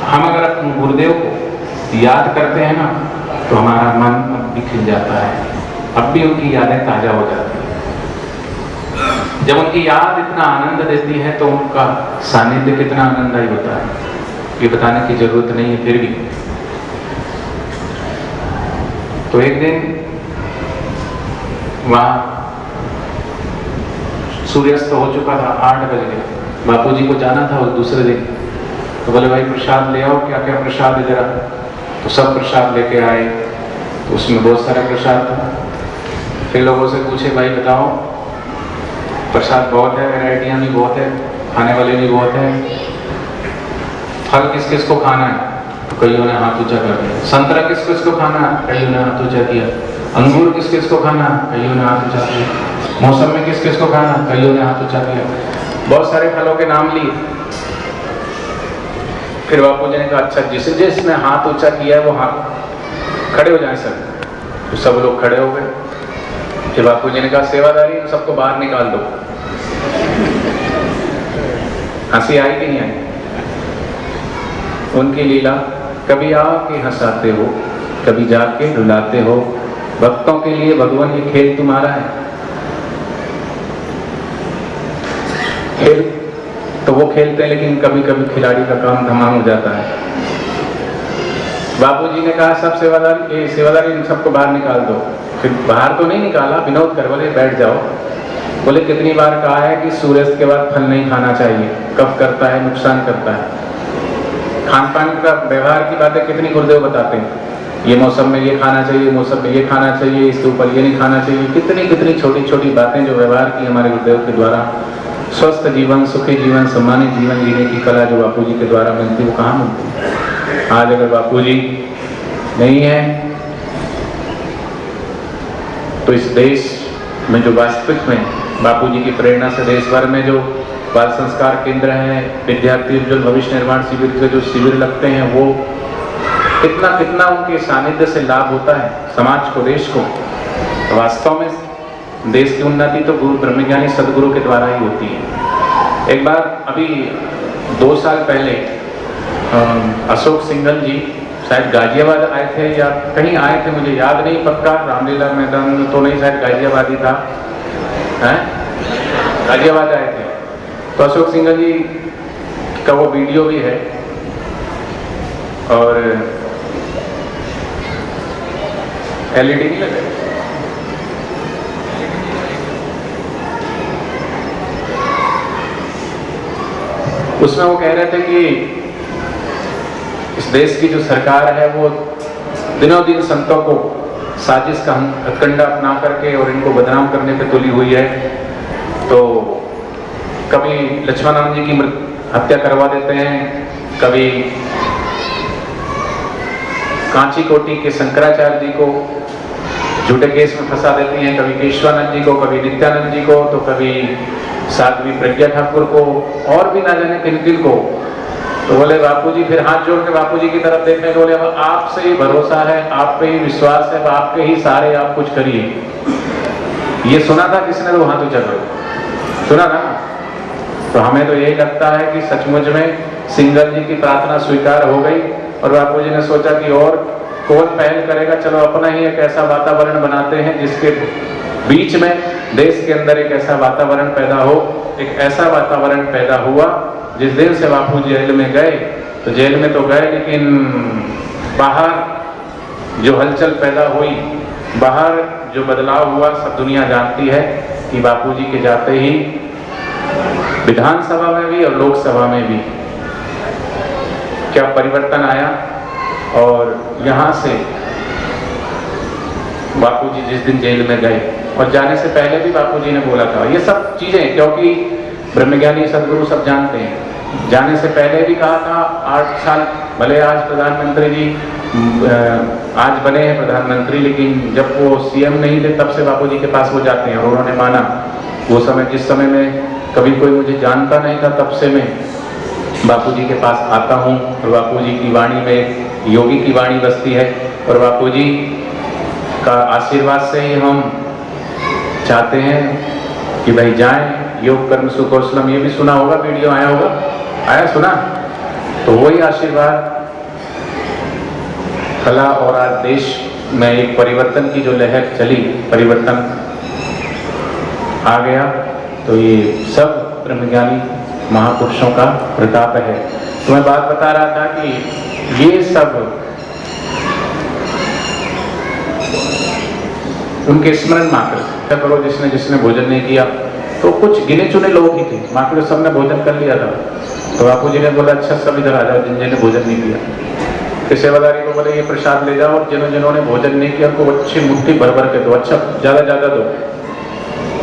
हम अगर अपने गुरुदेव को याद करते हैं ना, तो हमारा मन अब भी खिल जाता है, अब भी उनकी यादें ताजा हो जाती है। जब उनकी याद इतना आनंद देती है तो उनका सानिध्य कितना आनंददायी होता है, ये बताने की जरूरत नहीं है। फिर भी तो एक दिन वहां सूर्यास्त हो चुका था, 8 बज गए, बापूजी को जाना था उस दूसरे दिन। तो बोले भाई प्रसाद ले आओ, क्या क्या प्रसाद है जरा। तो सब प्रसाद लेके आए, तो उसमें बहुत सारे प्रसाद था। फिर लोगों से पूछे भाई बताओ, प्रसाद बहुत है, वैरायटियाँ भी बहुत है, खाने वाले भी बहुत है, फल किस किस को खाना है, तो कईयों ने हाथ ऊंचा कर दिया। संतरा किस किस को खाना है, कईयों ने हाथ ऊंचा किया। अंगूर किस किस को खाना, कईयों ने हाथ ऊंचा किया। मौसम में किस किस को खाना, कईयों ने हाथ ऊंचा किया। बहुत सारे फलों के नाम लिए। फिर बापू जी ने कहा अच्छा जिसने हाथ ऊंचा किया है वो हाथ खड़े हो जाए सब। तो सब लोग खड़े हो गए। फिर बापू जी ने कहा सेवादारी सबको बाहर निकाल दो। हंसी आई कि नहीं आई? उनकी लीला, कभी आके हंसाते हो, कभी जाके रुलाते हो। भक्तों के लिए भगवान ये खेल तुम्हारा है। खेल तो वो खेलते हैं, लेकिन कभी कभी खिलाड़ी का काम तमाम हो जाता है। बापूजी ने कहा सब सेवादारी इन सबको बाहर निकाल दो। फिर बाहर तो नहीं निकाला, विनोद कर बोले बैठ जाओ। बोले कितनी बार कहा है कि सूर्यास्त के बाद फल नहीं खाना चाहिए, कफ करता है, नुकसान करता है। खान पान का व्यवहार की बातें कितनी गुरुदेव बताते हैं, ये मौसम में ये खाना चाहिए, मौसम में ये खाना चाहिए, इसके ऊपर ये नहीं खाना चाहिए। कितनी कितनी छोटी छोटी बातें जो व्यवहार की हमारे गुरुदेव के द्वारा। स्वस्थ जीवन, सुखी जीवन, सम्मानित जीवन जीने की कला जो बापूजी के द्वारा मिलती है वो कहाँ मिलती है? आज अगर बापूजी नहीं है तो इस देश में जो वास्तविक में बापूजी की प्रेरणा से देश भर में जो बाल संस्कार केंद्र हैं, विद्यार्थी उज्ज्वल भविष्य निर्माण शिविर के जो शिविर लगते हैं, वो कितना कितना उनके सानिध्य से लाभ होता है समाज को, देश को। तो वास्तव में देश की उन्नति तो गुरु ब्रह्मज्ञानी सदगुरु के द्वारा ही होती है। एक बार अभी 2 साल पहले अशोक सिंघल जी शायद गाजियाबाद आए थे या कहीं आए थे, मुझे याद नहीं पक्का, रामलीला मैदान तो नहीं, शायद गाजियाबाद ही था, गाजियाबाद आए थे। तो अशोक सिंघल जी का वो वीडियो भी है और एलईडी नहीं लगे, उसमें वो कह रहे थे कि इस देश की जो सरकार है वो दिनों दिन संतों को साजिश का हथकंडा अपना करके और इनको बदनाम करने पे तुली हुई है। तो कभी लक्ष्मण जी की हत्या करवा देते हैं, कभी कांची कोटि के शंकराचार्य जी को झूठे केस में फंसा देती हैं, कभी केशवानंद जी को, कभी नित्यानंद जी को, तो कभी साध्वी प्रज्ञा ठाकुर को, और भी ना जाने किन किन को। तो बोले बापू जी, फिर हाथ जोड़ के बापू जी की तरफ देखने को बोले, अब आपसे ही भरोसा है, आप पे ही विश्वास है, आपके ही सहारे आप कुछ करिए। ये सुना था किसने? तो हाथ ऊंचा करो, सुना था। तो हमें तो यही लगता है कि सचमुच में सिंगल जी की प्रार्थना स्वीकार हो गई और बापू जी ने सोचा कि और कौन पहल करेगा, चलो अपना ही एक ऐसा वातावरण बनाते हैं जिसके बीच में देश के अंदर एक ऐसा वातावरण पैदा हो। एक ऐसा वातावरण पैदा हुआ। जिस दिन से बापू जेल में गए, तो जेल में तो गए, लेकिन बाहर जो हलचल पैदा हुई, बाहर जो बदलाव हुआ, सब दुनिया जानती है कि बापू जी के जाते ही विधानसभा में भी और लोकसभा में भी क्या परिवर्तन आया। और यहाँ से बापूजी जिस दिन जेल में गए, और जाने से पहले भी बापूजी ने बोला था ये सब चीजें, क्योंकि ब्रह्मज्ञानी सदगुरु सब जानते हैं। जाने से पहले भी कहा था 8 साल, भले आज प्रधानमंत्री जी आज बने हैं प्रधानमंत्री, लेकिन जब वो सीएम नहीं थे तब से बापूजी के पास वो जाते हैं। और उन्होंने माना, वो समय जिस समय में कभी कोई मुझे जानता नहीं था, तब से मैं बापूजी के पास आता हूँ। और बापूजी की वाणी में योगी की वाणी बसती है, और बापूजी का आशीर्वाद से ही हम चाहते हैं कि भाई जाएं। योग कर्म सुकौशलम, ये भी सुना होगा, वीडियो आया होगा, आया सुना? तो वही आशीर्वाद फला और आज देश में एक परिवर्तन की जो लहर चली, परिवर्तन आ गया। तो ये सब ब्रह्मज्ञानी महापुरुषों का प्रताप है। तो मैं बात बता रहा था कि ये सब उनके स्मरण मात्र क्या करो, जिसने जिसने भोजन नहीं किया, तो कुछ गिने चुने लोग ही थे, बाकी तो सबने भोजन कर लिया था। तो बापू जी ने बोला अच्छा सब इधर आ जाओ जिन्होंने भोजन नहीं किया। फिर सेवादारी को बोले ये प्रसाद ले जाओ, और जिन्होंने भोजन नहीं किया उनको अच्छी मुट्ठी भर भर के दो, अच्छा ज्यादा ज्यादा दो।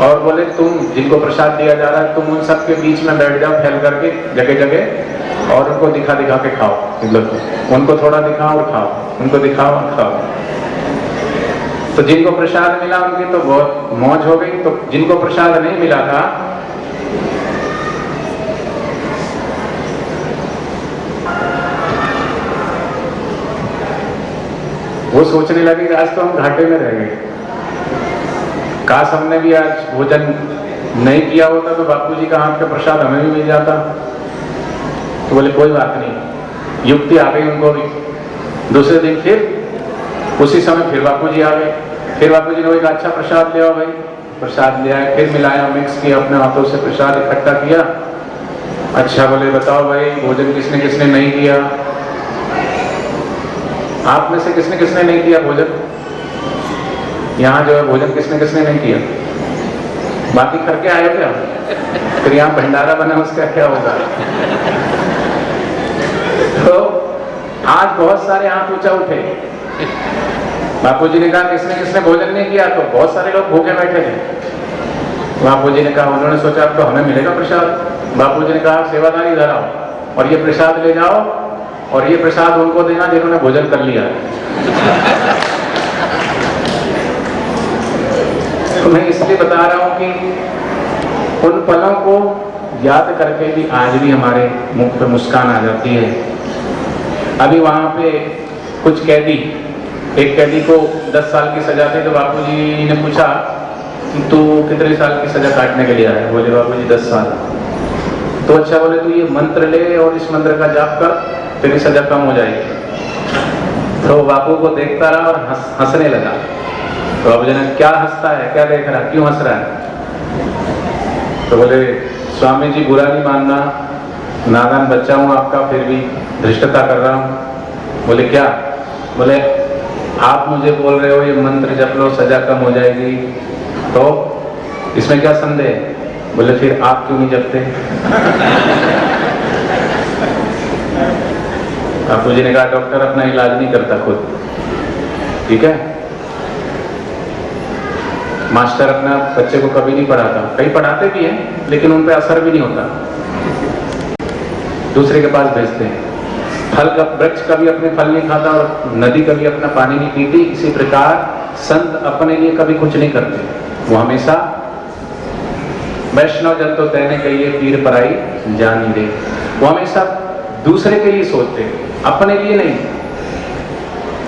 और बोले तुम जिनको प्रसाद दिया जा रहा है, तुम उन सब के बीच में बैठ जाओ फैल करके जगह जगह, और उनको दिखा दिखा के खाओ। उनको थोड़ा दिखाओ और खाओ, उनको दिखाओ और खाओ। तो जिनको प्रसाद मिला उनकी तो बहुत मौज हो गई। तो जिनको प्रसाद नहीं मिला था, वो सोचने लगे कि आज तो हम घाटे में रह गए, काश हमने भी आज भोजन नहीं किया होता तो बापूजी का हाथ का प्रसाद हमें भी मिल जाता। तो बोले कोई बात नहीं, युक्ति आ गई उनको भी। दूसरे दिन फिर उसी समय फिर बापूजी आ गए। फिर बापूजी ने कहा अच्छा प्रसाद ले आओ भाई। प्रसाद ले आए, फिर मिलाया, मिक्स किया, अपने हाथों से प्रसाद इकट्ठा किया। अच्छा बोले बताओ भाई भोजन किसने किसने नहीं किया? आप में से किसने किसने नहीं किया भोजन? यहाँ जो है भोजन किसने किसने नहीं किया? बाकी करके आए हो क्या? फिर यहाँ भंडारा बना, उसका क्या होगा? तो आज बहुत सारे हाथ ऊंचा उठे। बापूजी ने कहा किसने किसने भोजन नहीं किया? तो बहुत सारे लोग भूखे बैठे थे। बापूजी ने कहा, उन्होंने सोचा अब तो हमें मिलेगा प्रसाद। बापूजी ने कहा सेवादारी इधर आओ और ये प्रसाद ले जाओ, और ये प्रसाद उनको देना जिन्होंने भोजन कर लिया। तो मैं इसलिए बता रहा हूं कि उन पलों को याद करके भी आज भी हमारे मुख पे मुस्कान आ जाती है। अभी वहां पे कुछ कैदी, एक कैदी को 10 साल की सजा थी, तो बापूजी ने पूछा कि तू कितने साल की सजा काटने के लिए आया? बोले बापूजी 10 साल। तो अच्छा बोले तू ये मंत्र ले और इस मंत्र का जाप कर, तेरी सजा कम हो जाएगी। तो बापू को देखता रहा और हंसने लगा। तो बाबूजी ने क्या हंसता है, क्या देख रहा है, क्यों हंस रहा है? तो बोले स्वामी जी बुरा नहीं मानना, नादान बच्चा हूँ आपका, फिर भी धृष्टता कर रहा हूँ। बोले क्या? बोले आप मुझे बोल रहे हो ये मंत्र जप लो सजा कम हो जाएगी, तो इसमें क्या संदेह? बोले फिर आप क्यों नहीं जपते? बापूजी ने कहा डॉक्टर अपना इलाज नहीं करता खुद, ठीक है? मास्टर अपना बच्चे को कभी नहीं पढ़ाता, कई पढ़ाते भी हैं लेकिन उन पे असर भी नहीं होता, दूसरे के पास भेजते हैं। फल का वृक्ष कभी अपने फल नहीं खाता और नदी कभी अपना पानी नहीं पीती। इसी प्रकार संत अपने लिए कभी कुछ नहीं करते, वो हमेशा वैष्णव जन तो तैने कहिए पीर पराई जान दे, वो हमेशा दूसरे के लिए सोचते, अपने लिए नहीं,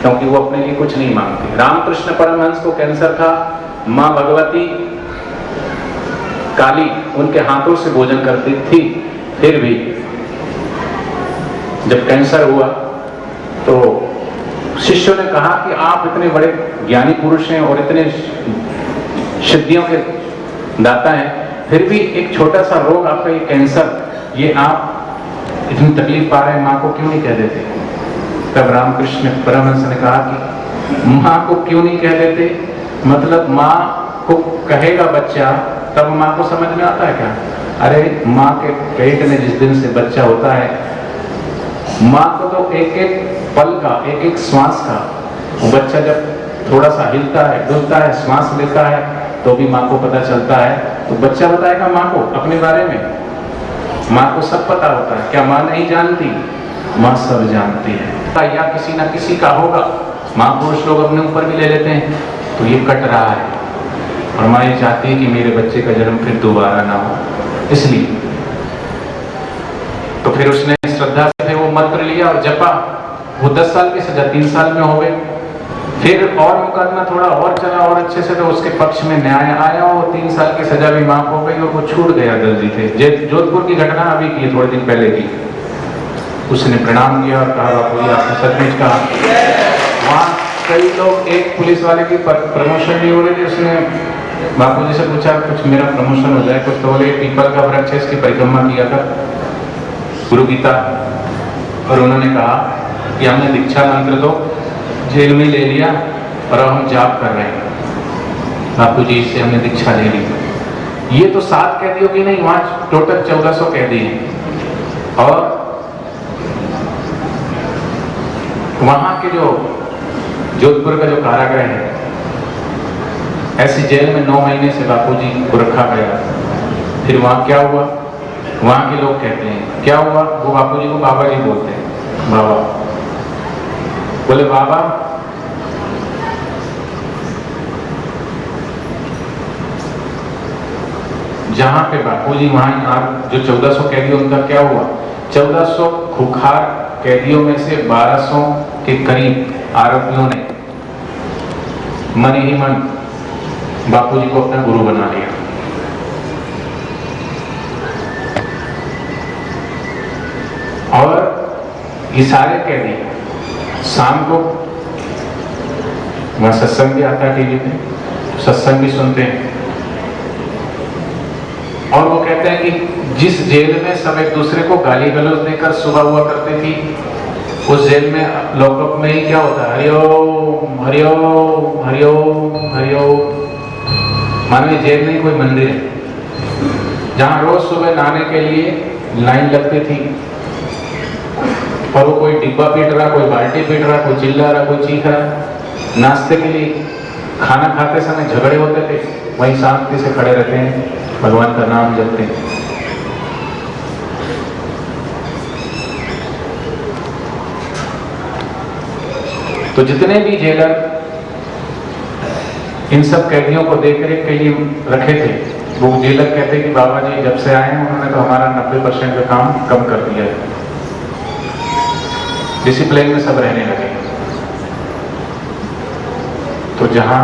क्योंकि वो अपने लिए कुछ नहीं मांगते। रामकृष्ण परमहंस को कैंसर था, मां भगवती काली उनके हाथों से भोजन करती थी, फिर भी जब कैंसर हुआ तो शिष्यों ने कहा कि आप इतने बड़े ज्ञानी पुरुष हैं और इतने सिद्धियों के दाता हैं, फिर भी एक छोटा सा रोग आपका ये कैंसर, ये आप इतनी तकलीफ पा रहे हैं, माँ को क्यों नहीं कह देते? तब रामकृष्ण परमहंस ने कहा कि माँ को क्यों नहीं कह देते, मतलब माँ को कहेगा बच्चा तब माँ को समझ में आता है क्या? अरे माँ के पेट में जिस दिन से बच्चा होता है, माँ को तो एक एक पल का, एक एक श्वास का, वो बच्चा जब थोड़ा सा हिलता है, डुलता है, श्वास लेता है, तो भी माँ को पता चलता है। तो बच्चा बताएगा माँ को अपने बारे में, माँ को सब पता होता है। क्या माँ नहीं जानती? माँ सब जानती है। या किसी ना किसी का होगा, महापुरुष लोग अपने ऊपर भी ले लेते हैं, तो ये कट रहा है और माँ ये चाहती है कि मेरे बच्चे का जन्म फिर दोबारा ना हो, इसलिए। तो फिर उसने श्रद्धा से वो मंत्र लिया और जपा, वो 10 साल की सजा 3 साल में हो गई। फिर और मुकदमा थोड़ा और चला और अच्छे से, तो उसके पक्ष में न्याय आया और 3 साल की सजा भी माफ हो गई और वो छूट गया जल्दी थे। जोधपुर की घटना अभी की, थोड़े दिन पहले की। उसने प्रणाम किया और कहा बापू जी आपने सचमुच कहा। वहाँ कई लोग, एक पुलिस वाले की प्रमोशन नहीं हो रही थी, उसने बापू जी से पूछा कुछ मेरा प्रमोशन हो जाए कुछ, तो बोले पीपल का वृक्ष है, इसकी परिक्रमा किया था, गुरु गीता। और उन्होंने कहा कि हमने दीक्षा मंत्र तो जेल में ले लिया और अब हम जाप कर रहे हैं, बापू जी से हमने दीक्षा ले ली। ये तो 7 कैदियों की नहीं, वहां टोटल 1400 कैदी हैं। और वहां के जो जोधपुर का जो कारागृह है, ऐसी जेल में 9 महीने से बापूजी को रखा गया। फिर वहां क्या हुआ? वहां के लोग कहते हैं क्या हुआ, वो बापूजी को बाबा जी बोलते हैं। बाबा बोले बाबा जहां पे बापूजी, वहां जो 1400 कैदी उनका क्या हुआ? 1400 खुखार कैदियों में से 1200 के करीब आरोपियों ने मन ही मन बापूजी को अपना गुरु बना लिया। और ये सारे कैदी शाम को वहां सत्संग भी आता है टीवी पे, सत्संग भी सुनते हैं। और वो कहते हैं कि जिस जेल में सब एक दूसरे को गाली गलौज देकर सुबह हुआ करते थी, उस जेल में लॉकअप में ही क्या होता है? हरिओम हरिओम हरिओम हरिओम। मानो जेल नहीं कोई मंदिर है जहां रोज सुबह नहाने के लिए लाइन लगती थी, और वो कोई डिब्बा पीट रहा, कोई बाल्टी पीट रहा, कोई चिल्ला रहा, कोई चीख रहा। नाश्ते के लिए, खाना खाते समय झगड़े होते थे, वहीं शांति से खड़े रहते हैं, भगवान का नाम जपते हैं। तो जितने भी जेलर इन सब कैदियों को देखरेख के लिए रखे थे, वो जेलर कहते कि बाबा जी जब से आए हैं उन्होंने तो हमारा 90% का काम कम कर दिया है, डिसिप्लिन में सब रहने लगे। तो जहां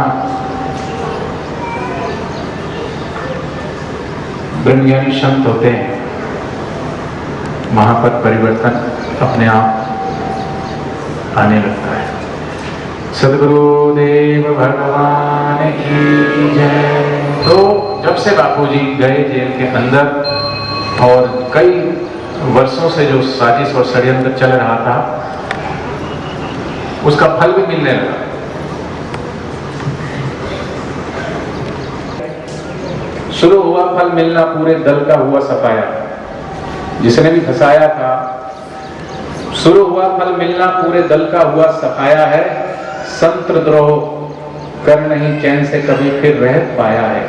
ब्रह्मज्ञानी संत होते हैं, वहां पर परिवर्तन अपने आप आने लगता है। सद्गुरुदेव भगवान की जय। तो जब से बापूजी गए जेल के अंदर और कई वर्षों से जो साजिश और षड्यंत्र चल रहा था, उसका फल भी मिलने लगा। शुरू हुआ फल मिलना, पूरे दल का हुआ सफाया। जिसने भी फंसाया था, शुरू हुआ फल मिलना, पूरे दल का हुआ सफाया है। संतद्रोह कर नहीं चैन से कभी फिर रह पाया है।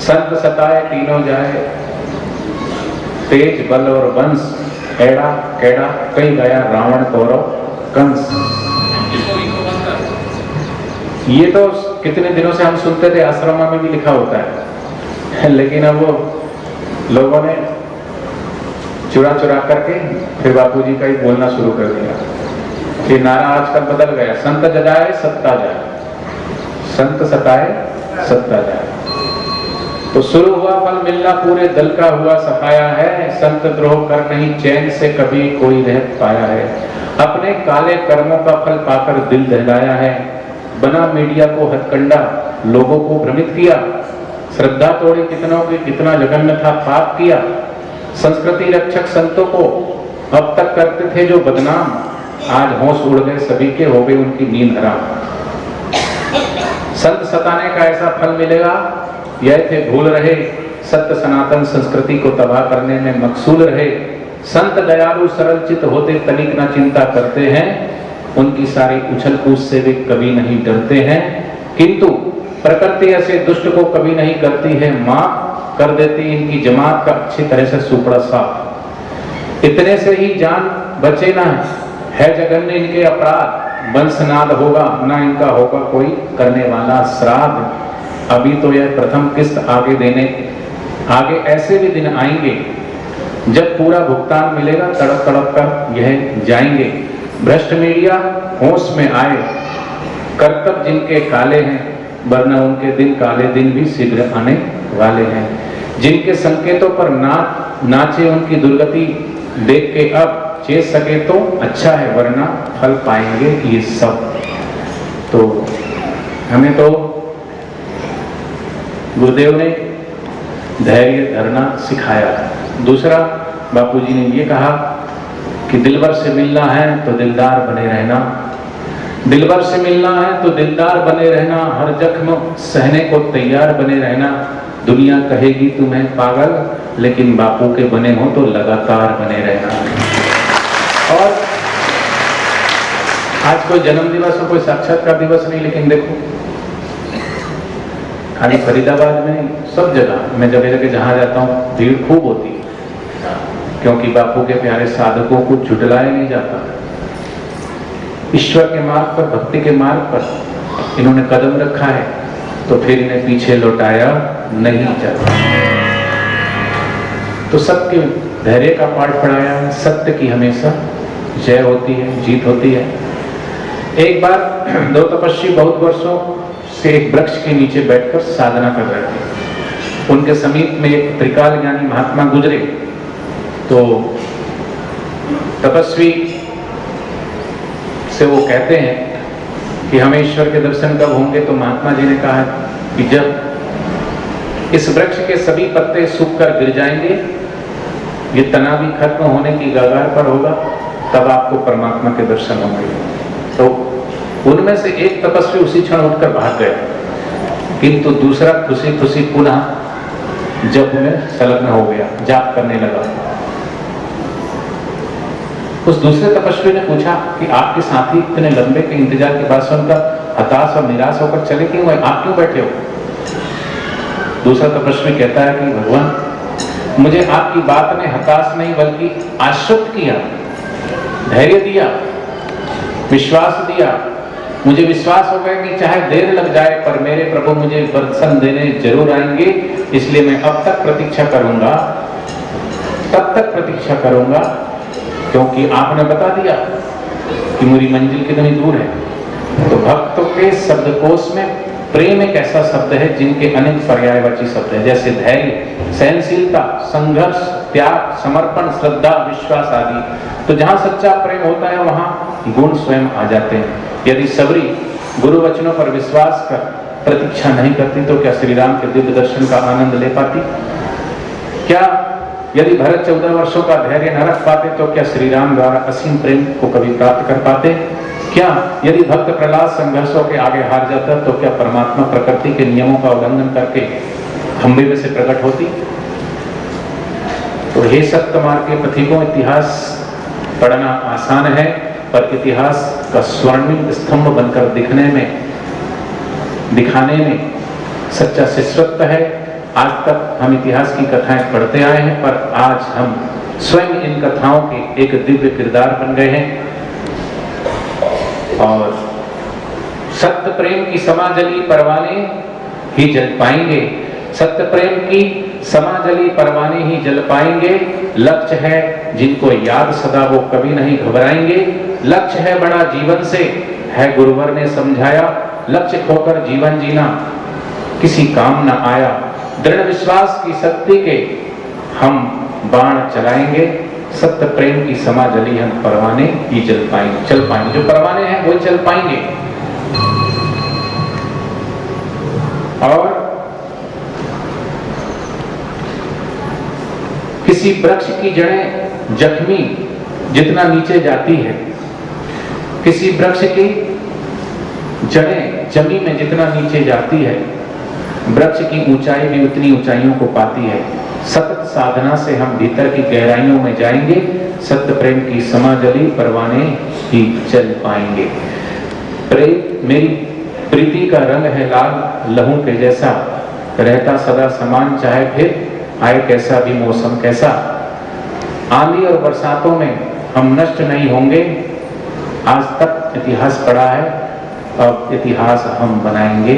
संत सताए तीनों जाए, तेज बल और वंश, एड़ा केड़ा कई गया रावण कौरव कंस। ये तो कितने दिनों से हम सुनते थे, आश्रम में भी लिखा होता है, लेकिन अब वो लोगों ने चुरा चुरा करके फिर बापूजी का ही बोलना शुरू कर दिया। ये नारा आजकल बदल गया, संत जगाए सत्ता जाए, संत सताए सत्ता जाए। तो शुरू हुआ फल मिलना, पूरे दल का हुआ सफाया है, संत द्रोह कर नहीं चैन से कभी कोई रह पाया है। अपने काले कर्मों का फल पाकर दिल दहलाया है, बना मीडिया को हथकंडा, लोगों को भ्रमित किया, श्रद्धा तोड़ी कितनों की, कितना जघन्य था पाप किया। संस्कृति रक्षक संतों को अब तक करते थे जो बदनाम, आज होश उड़ गए सभी के, हो गई उनकी नींद हराम। संत सताने का ऐसा फल मिलेगा, यह थे भूल रहे, सत्य सनातन संस्कृति को तबाह करने में मकसूल रहे। संत दयालु सरल चित्त होते, तनिक न चिंता करते हैं, उनकी सारी उछल कूद से वे कभी नहीं डरते हैं। किंतु प्रकृति ऐसे दुष्ट को कभी नहीं करती है माफ, कर देती इनकी जमात का अच्छी तरह से सुपड़ा साफ। इतने से ही जान बचे ना है जगन्य इनके अपराध, वंशनाद होगा ना इनका होगा कोई करने वाला श्राद्ध। अभी तो यह प्रथम किस्त आगे देने, आगे ऐसे भी दिन आएंगे जब पूरा भुगतान मिलेगा, तड़प तड़प कर यह जाएंगे। भ्रष्ट मीडिया होश में आए, कर्तव्य जिनके काले हैं, वरना उनके दिन काले दिन भी शीघ्र आने वाले हैं। जिनके संकेतों पर नाचे उनकी दुर्गति देख के अब चेत सके तो अच्छा है, वरना फल पाएंगे ये सब। तो हमें तो गुरुदेव ने धैर्य धरना सिखाया। दूसरा बापूजी ने ये कहा कि दिलबर से मिलना है तो दिलदार बने रहना, दिलबर से मिलना है तो दिलदार बने रहना, हर जख्म सहने को तैयार बने रहना। दुनिया कहेगी तुम्हें पागल, लेकिन बापू के बने हो तो लगातार बने रहना। और आज कोई जन्म दिवस हो, कोई साक्षात्कार दिवस नहीं, लेकिन देखो खाली फरीदाबाद में सब जगह, मैं जगह जगह जहां जाता हूँ भीड़ खूब होती है, क्योंकि बापू के प्यारे साधकों को झुटलाया नहीं जाता। ईश्वर के मार्ग पर, भक्ति के मार्ग पर इन्होंने कदम रखा है, तो फिर इन्हें पीछे लौटाया नहीं जाता। तो सबके धैर्य का पाठ पढ़ाया है, सत्य की हमेशा जय होती है, जीत होती है। एक बार दो तपस्वी बहुत वर्षों से एक वृक्ष के नीचे बैठकर साधना कर रहे थे। उनके समीप में एक त्रिकाल ज्ञानी महात्मा गुजरे, तो तपस्वी से वो कहते हैं कि हमें ईश्वर के दर्शन कब होंगे। तो महात्मा जी ने कहा कि जब इस वृक्ष के सभी पत्ते सूखकर गिर जाएंगे, ये तना भी खत्म होने की कगार पर होगा, तब आपको परमात्मा के दर्शन होंगे। तो उनमें से एक तपस्वी उसी क्षण उठकर भाग गया, किंतु दूसरा खुशी खुशी पुनः जप में संलग्न हो गया, जाप करने लगा। उस दूसरे तपस्वी ने पूछा कि आपके साथी इतने लंबे के इंतजार के बाद सुनकर हताश और निराश होकर चले क्यों गए, आप क्यों बैठे हो? दूसरा तपस्वी कहता है कि भगवान, मुझे आपकी बात ने हताश नहीं बल्कि आश्वस्त किया, धैर्य दिया, विश्वास दिया। मुझे विश्वास हो गया कि चाहे देर लग जाए पर मेरे प्रभु मुझे दर्शन देने जरूर आएंगे, इसलिए मैं अब तक प्रतीक्षा करूंगा, तब तक प्रतीक्षा करूंगा, क्योंकि आपने बता दिया कि मेरी मंजिल कितनी दूर है। तो भक्तों के शब्दकोश में प्रेम एक ऐसा शब्द है जिनके अनेक पर्यायवाची शब्द हैं, जैसे धैर्य, सहनशीलता, संघर्ष, त्याग, समर्पण, श्रद्धा, विश्वास आदि। तो जहां सच्चा प्रेम होता है वहां गुण स्वयं आ जाते हैं। यदि सबरी गुरु वचनों पर विश्वास कर प्रतीक्षा नहीं करती तो क्या श्री राम के दिव्य दर्शन का आनंद ले पाती? क्या यदि भरत 14 वर्षों का धैर्य न रख पाते तो क्या श्री राम द्वारा असीम प्रेम को कभी प्राप्त कर पाते? क्या यदि भक्त प्रहलाद संघर्षों के आगे हार जाता तो क्या परमात्मा प्रकृति के नियमों का उल्लंघन करके खंभे में से प्रकट होती? तो हे सत्य मार्ग के पथिकों, इतिहास पढ़ना आसान है, पर इतिहास का स्वर्णिम स्तंभ बनकर दिखाने में सच्चा शिष्यत्व है। आज तक हम इतिहास की कथाएं पढ़ते आए हैं, पर आज हम स्वयं इन कथाओं के एक दिव्य किरदार बन गए हैं। और सत्य प्रेम की समाजली परवाने ही जल पाएंगे, सत्य प्रेम की समाजली परवाने ही जल पाएंगे। लक्ष्य है जिनको याद सदा वो कभी नहीं घबराएंगे। लक्ष्य है बड़ा जीवन से, है गुरुवर ने समझाया, लक्ष्य खोकर जीवन जीना किसी काम न आया। दृढ़ विश्वास की शक्ति के हम बाण चलाएंगे, सत्य प्रेम की समाजली हम परवाने ही चल पाएंगे। जो परवाने हैं वही चल पाएंगे। और किसी वृक्ष की जड़ें जख्मी जितना नीचे जाती है, किसी वृक्ष की जड़ें जमीन में जितना नीचे जाती है, वृक्ष की ऊंचाई भी उतनी ऊंचाइयों को पाती है। सतत साधना से हम भीतर की गहराइयों में जाएंगे, सत्य प्रेम की समाजली परवाने ही चल पाएंगे। प्रेम मेरी प्रीति का रंग है लाल लहू के जैसा, रहता सदा समान चाहे फिर आए कैसा भी मौसम कैसा। आंधी और बरसातों में हम नष्ट नहीं होंगे, आज तक इतिहास पढ़ा है, अब इतिहास हम बनाएंगे।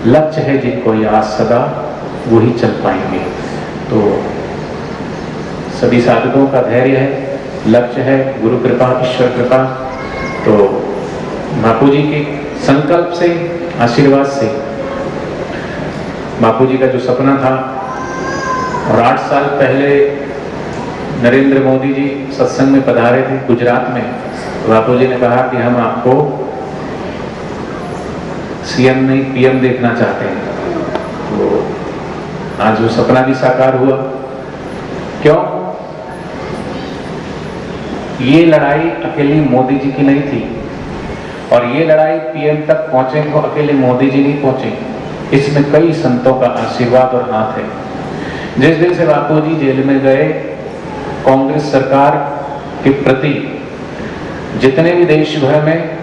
लक्ष्य है जिनको याद सदा वही चल पाएंगे। तो सभी साधकों का धैर्य है, लक्ष्य है गुरु कृपा ईश्वर कृपा। तो बापू जी के संकल्प से आशीर्वाद से बापू जी का जो सपना था, और 8 साल पहले नरेंद्र मोदी जी सत्संग में पधारे थे गुजरात में, तो बापू जी ने कहा कि हम आपको सीएम नहीं पीएम देखना चाहते हैं। तो आज वो सपना भी साकार हुआ। क्यों? ये लड़ाई अकेली मोदी जी की नहीं थी, और ये लड़ाई पीएम तक पहुंचे तो अकेले मोदी जी नहीं पहुंचे, इसमें कई संतों का आशीर्वाद और हाथ है। जिस दिन से बापू जी जेल में गए, कांग्रेस सरकार के प्रति जितने भी देश भर में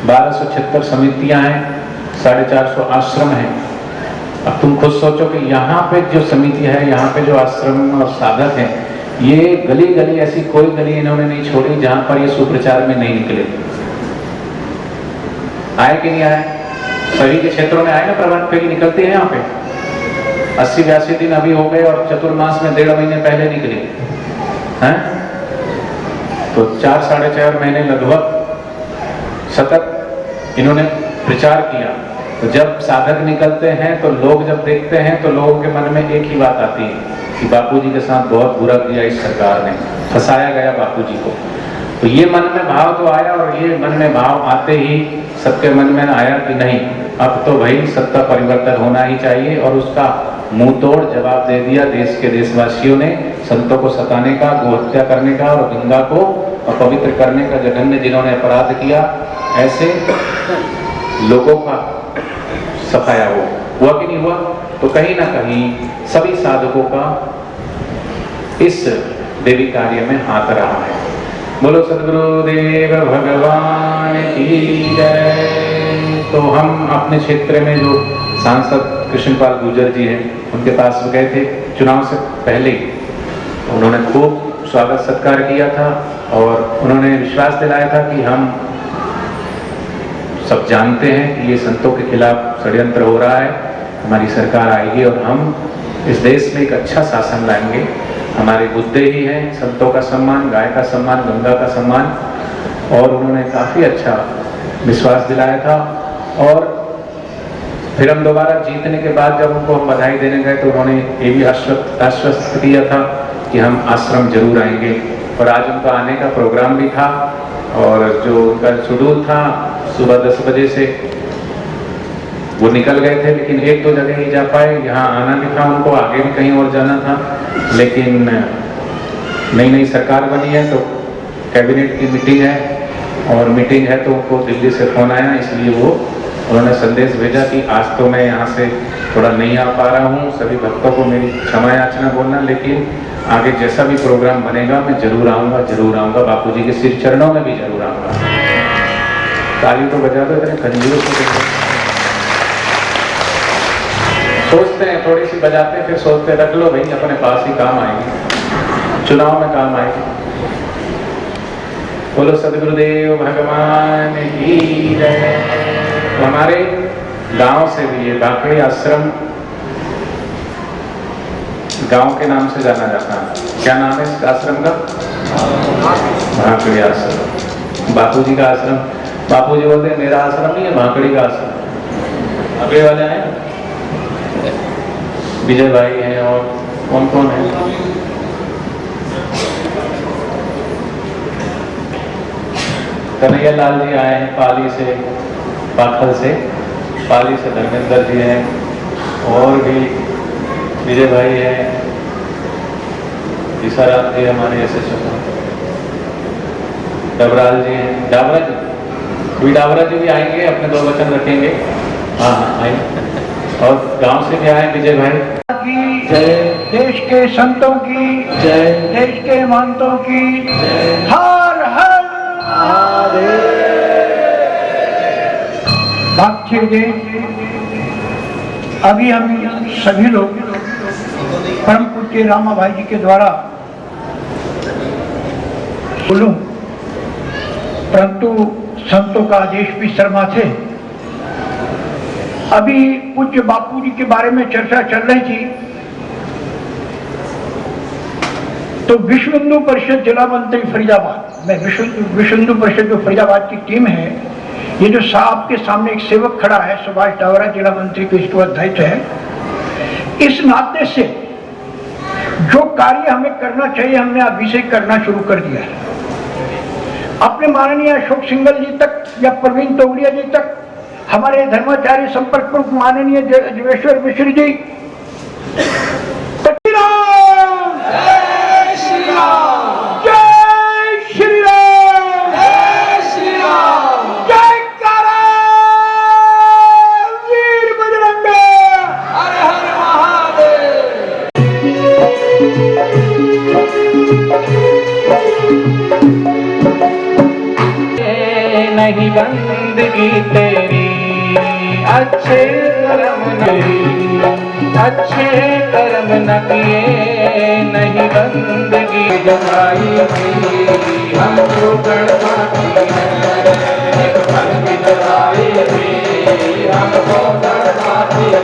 1276 समितियां हैं, 450 आश्रम हैं। अब तुम खुद सोचो कि यहाँ पे जो समिति है, यहाँ पे जो आश्रम और साधक हैं, ये गली गली ऐसी कोई गली इन्होंने नहीं छोड़ी जहां पर ये सुप्रचार में नहीं निकले। आए कि नहीं आए? सभी के क्षेत्रों में आए ना, प्रभात फेरी निकलते हैं यहाँ पे। 80-82 दिन अभी हो गए और चतुर्मास में 1.5 महीने पहले निकले हैं, तो 4-4.5 महीने लगभग सतत इन्होंने प्रचार किया। तो जब साधक निकलते हैं तो लोग जब देखते हैं तो लोगों के मन में एक ही बात आती है कि बापूजी के साथ बहुत बुरा किया इस सरकार ने, फंसाया गया बापूजी को। तो ये मन में भाव तो आया, और ये मन में भाव आते ही सबके मन में आया कि नहीं, अब तो भाई सत्ता परिवर्तन होना ही चाहिए। और उसका मुंह तोड़ जवाब दे दिया देश के देशवासियों ने। संतों को सताने का, गोहत्या करने का और गंगा को अपवित्र करने का जघन्य जिन्होंने अपराध किया, ऐसे लोगों का सफाया हुआ कि नहीं हुआ? तो कहीं ना कहीं सभी साधकों का इस देवी कार्य में हाथ रहा है। बोलो सद्गुरुदेव भगवान की जय। तो हम अपने क्षेत्र में जो सांसद कृष्णपाल गुर्जर जी हैं, उनके पास गए थे चुनाव से पहले। उन्होंने खूब स्वागत सत्कार किया था और उन्होंने विश्वास दिलाया था कि हम सब जानते हैं कि ये संतों के खिलाफ षड्यंत्र हो रहा है, हमारी सरकार आएगी और हम इस देश में एक अच्छा शासन लाएंगे। हमारे मुद्दे ही हैं संतों का सम्मान, गाय का सम्मान, गंगा का सम्मान। और उन्होंने काफ़ी अच्छा विश्वास दिलाया था। और फिर हम दोबारा जीतने के बाद जब उनको हम बधाई देने गए तो उन्होंने ये भी आश्वस्त किया था कि हम आश्रम जरूर आएंगे। और आज उनका आने का प्रोग्राम भी था, और जो उनका शेड्यूल था सुबह 10 बजे से वो निकल गए थे, लेकिन 1-2 जगह ही जा पाए। यहाँ आना भी था उनको, आगे भी कहीं और जाना था, लेकिन नई सरकार बनी है तो कैबिनेट की मीटिंग है, और मीटिंग है तो उनको दिल्ली से फोन आया, इसलिए वो उन्होंने संदेश भेजा कि आज तो मैं यहाँ से थोड़ा नहीं आ पा रहा हूँ, सभी भक्तों को मेरी क्षमा याचना बोलना, लेकिन आगे जैसा भी प्रोग्राम बनेगा मैं जरूर आऊँगा, बापूजी के सिर चरणों में भी जरूर आऊँगा। ताली तो बजा दो, इतने कंजूस सोचते हैं, थोड़ी सी बजाते हैं, फिर सोचते हैं रख लो भाई, अपने पास ही काम आएगी, चुनाव में काम आएगी। बोलो सदगुरुदेव भगवान की जय। तो हमारे गांव से भी ये भाकड़ी आश्रम गांव के नाम से जाना जाता है। क्या नाम है इस आश्रम का? भाकड़ी आश्रम। बापूजी का आश्रम। बापूजी बोलते हैं मेरा आश्रम नहीं है, भाकड़ी का आश्रम। अगले वाले हैं विजय भाई हैं और कौन कौन है? कन्हैया लाल जी आए हैं पाली से, पाखल से। पाली से धर्मेंद्र जी हैं और भी विजय भाई हैं, ईसाराम जी हमारे एसएचओ, डबराल जी हैं, डाबरा जी भी, डाबरा जी भी आएंगे, अपने 2 वचन रखेंगे। हाँ हाँ आएंगे। और गांव से भी आए विजय भाई की जय, देश के संतों की जय, देश के महंतों की जय। हर हर महादेव। अभी हम सभी लोग परम पूज्य रामा भाई जी के द्वारा बोलूं, परंतु संतों का आदेश भी शर्मा थे। अभी पूज्य बापू जी के बारे में चर्चा चल रही थी, तो विश्व हिंदू परिषद जिला मंत्री फरीदाबाद में, विश्व हिंदू परिषद जो फरीदाबाद की टीम है, ये जो साहब के सामने एक सेवक खड़ा है सुभाष डावरा, जिला मंत्री के इसको अध्यक्ष है। इस नाते से जो कार्य हमें करना चाहिए हमने अभी से करना शुरू कर दिया है। अपने माननीय अशोक सिंघल जी तक या प्रवीण तोगड़िया जी तक, हमारे धर्माचार्य संपर्क प्रमुख माननीय देवेश्वर मिश्र जी, नहीं बंदगी तेरी, अच्छे कर्म नहीं, अच्छे कर्म न किए, नहीं बंदगी जमाई थी, हमको तड़पाती है, फल की जलाई थी, हमको तड़पाती है।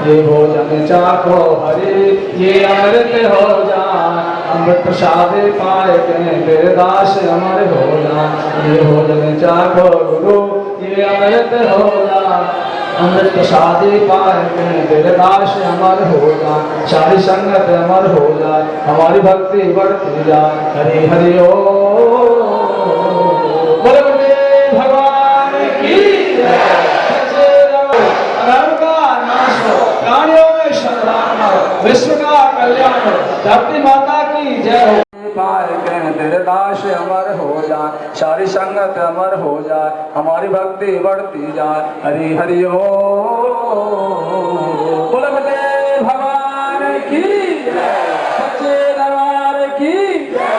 ये भोजन चाखो हरे ये अमृत हो जाए, अमृत प्रसाद पाए के तेरे दास अमर हो जाए। ये भोजन चाखो गुरु ये अमृत हो जाए, अमृत प्रसाद पाए के तेरे दास अमर हो जाए। सारी संगत अमर हो जाए, हमारी भक्ति बढ़ती जाए। हरि हरि ओ बोले बोले भगवान की जय। सच्चे धर्म का नाश हो, प्राणियों में संग्राम हो, विश्व का कल्याण हो, धरती माता की जय हो। पाए के तेरे दास अमर हो जाए, सारी संगत अमर हो जाए, हमारी भक्ति बढ़ती जाए। हरि हरि ओ बोले बोले भगवान की जय। सच्चे दरबार की जय।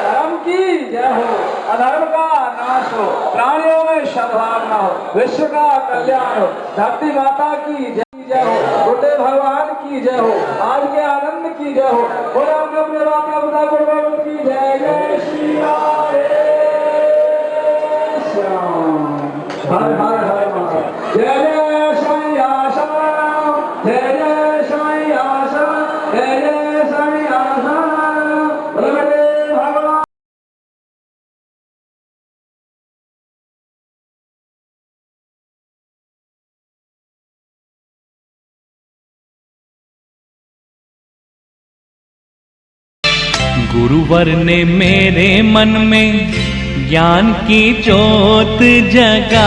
धर्म की जय हो, अधर्म का नाश हो, प्राणियों में सद्भावना हो, विश्व का कल्याण हो, धरती माता की जय हो, बुढ़े भगवान की जय हो, आज के आनंद की जय हो। बोला अपने बाबा बुढ़ा की जय। जय श्री राम हर हर हर महादेव। जय जय साईं आशा, जय जय साईं आशा, जय जय साईं आशा। बोले भगवान गुरुवर ने मेरे मन में ज्ञान की ज्योत जगाई,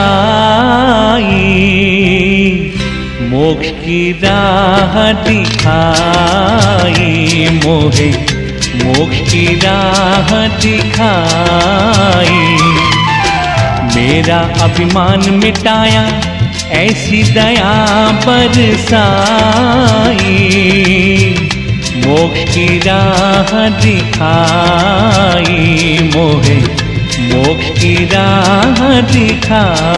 मोक्ष की राह दिखाई, मोहे मोक्ष की राह दिखाई। मेरा अभिमान मिटाया ऐसी दया बरसाई, मोक्ष की राह दिखाई, मोहे मोक्ष की राह दिखाई।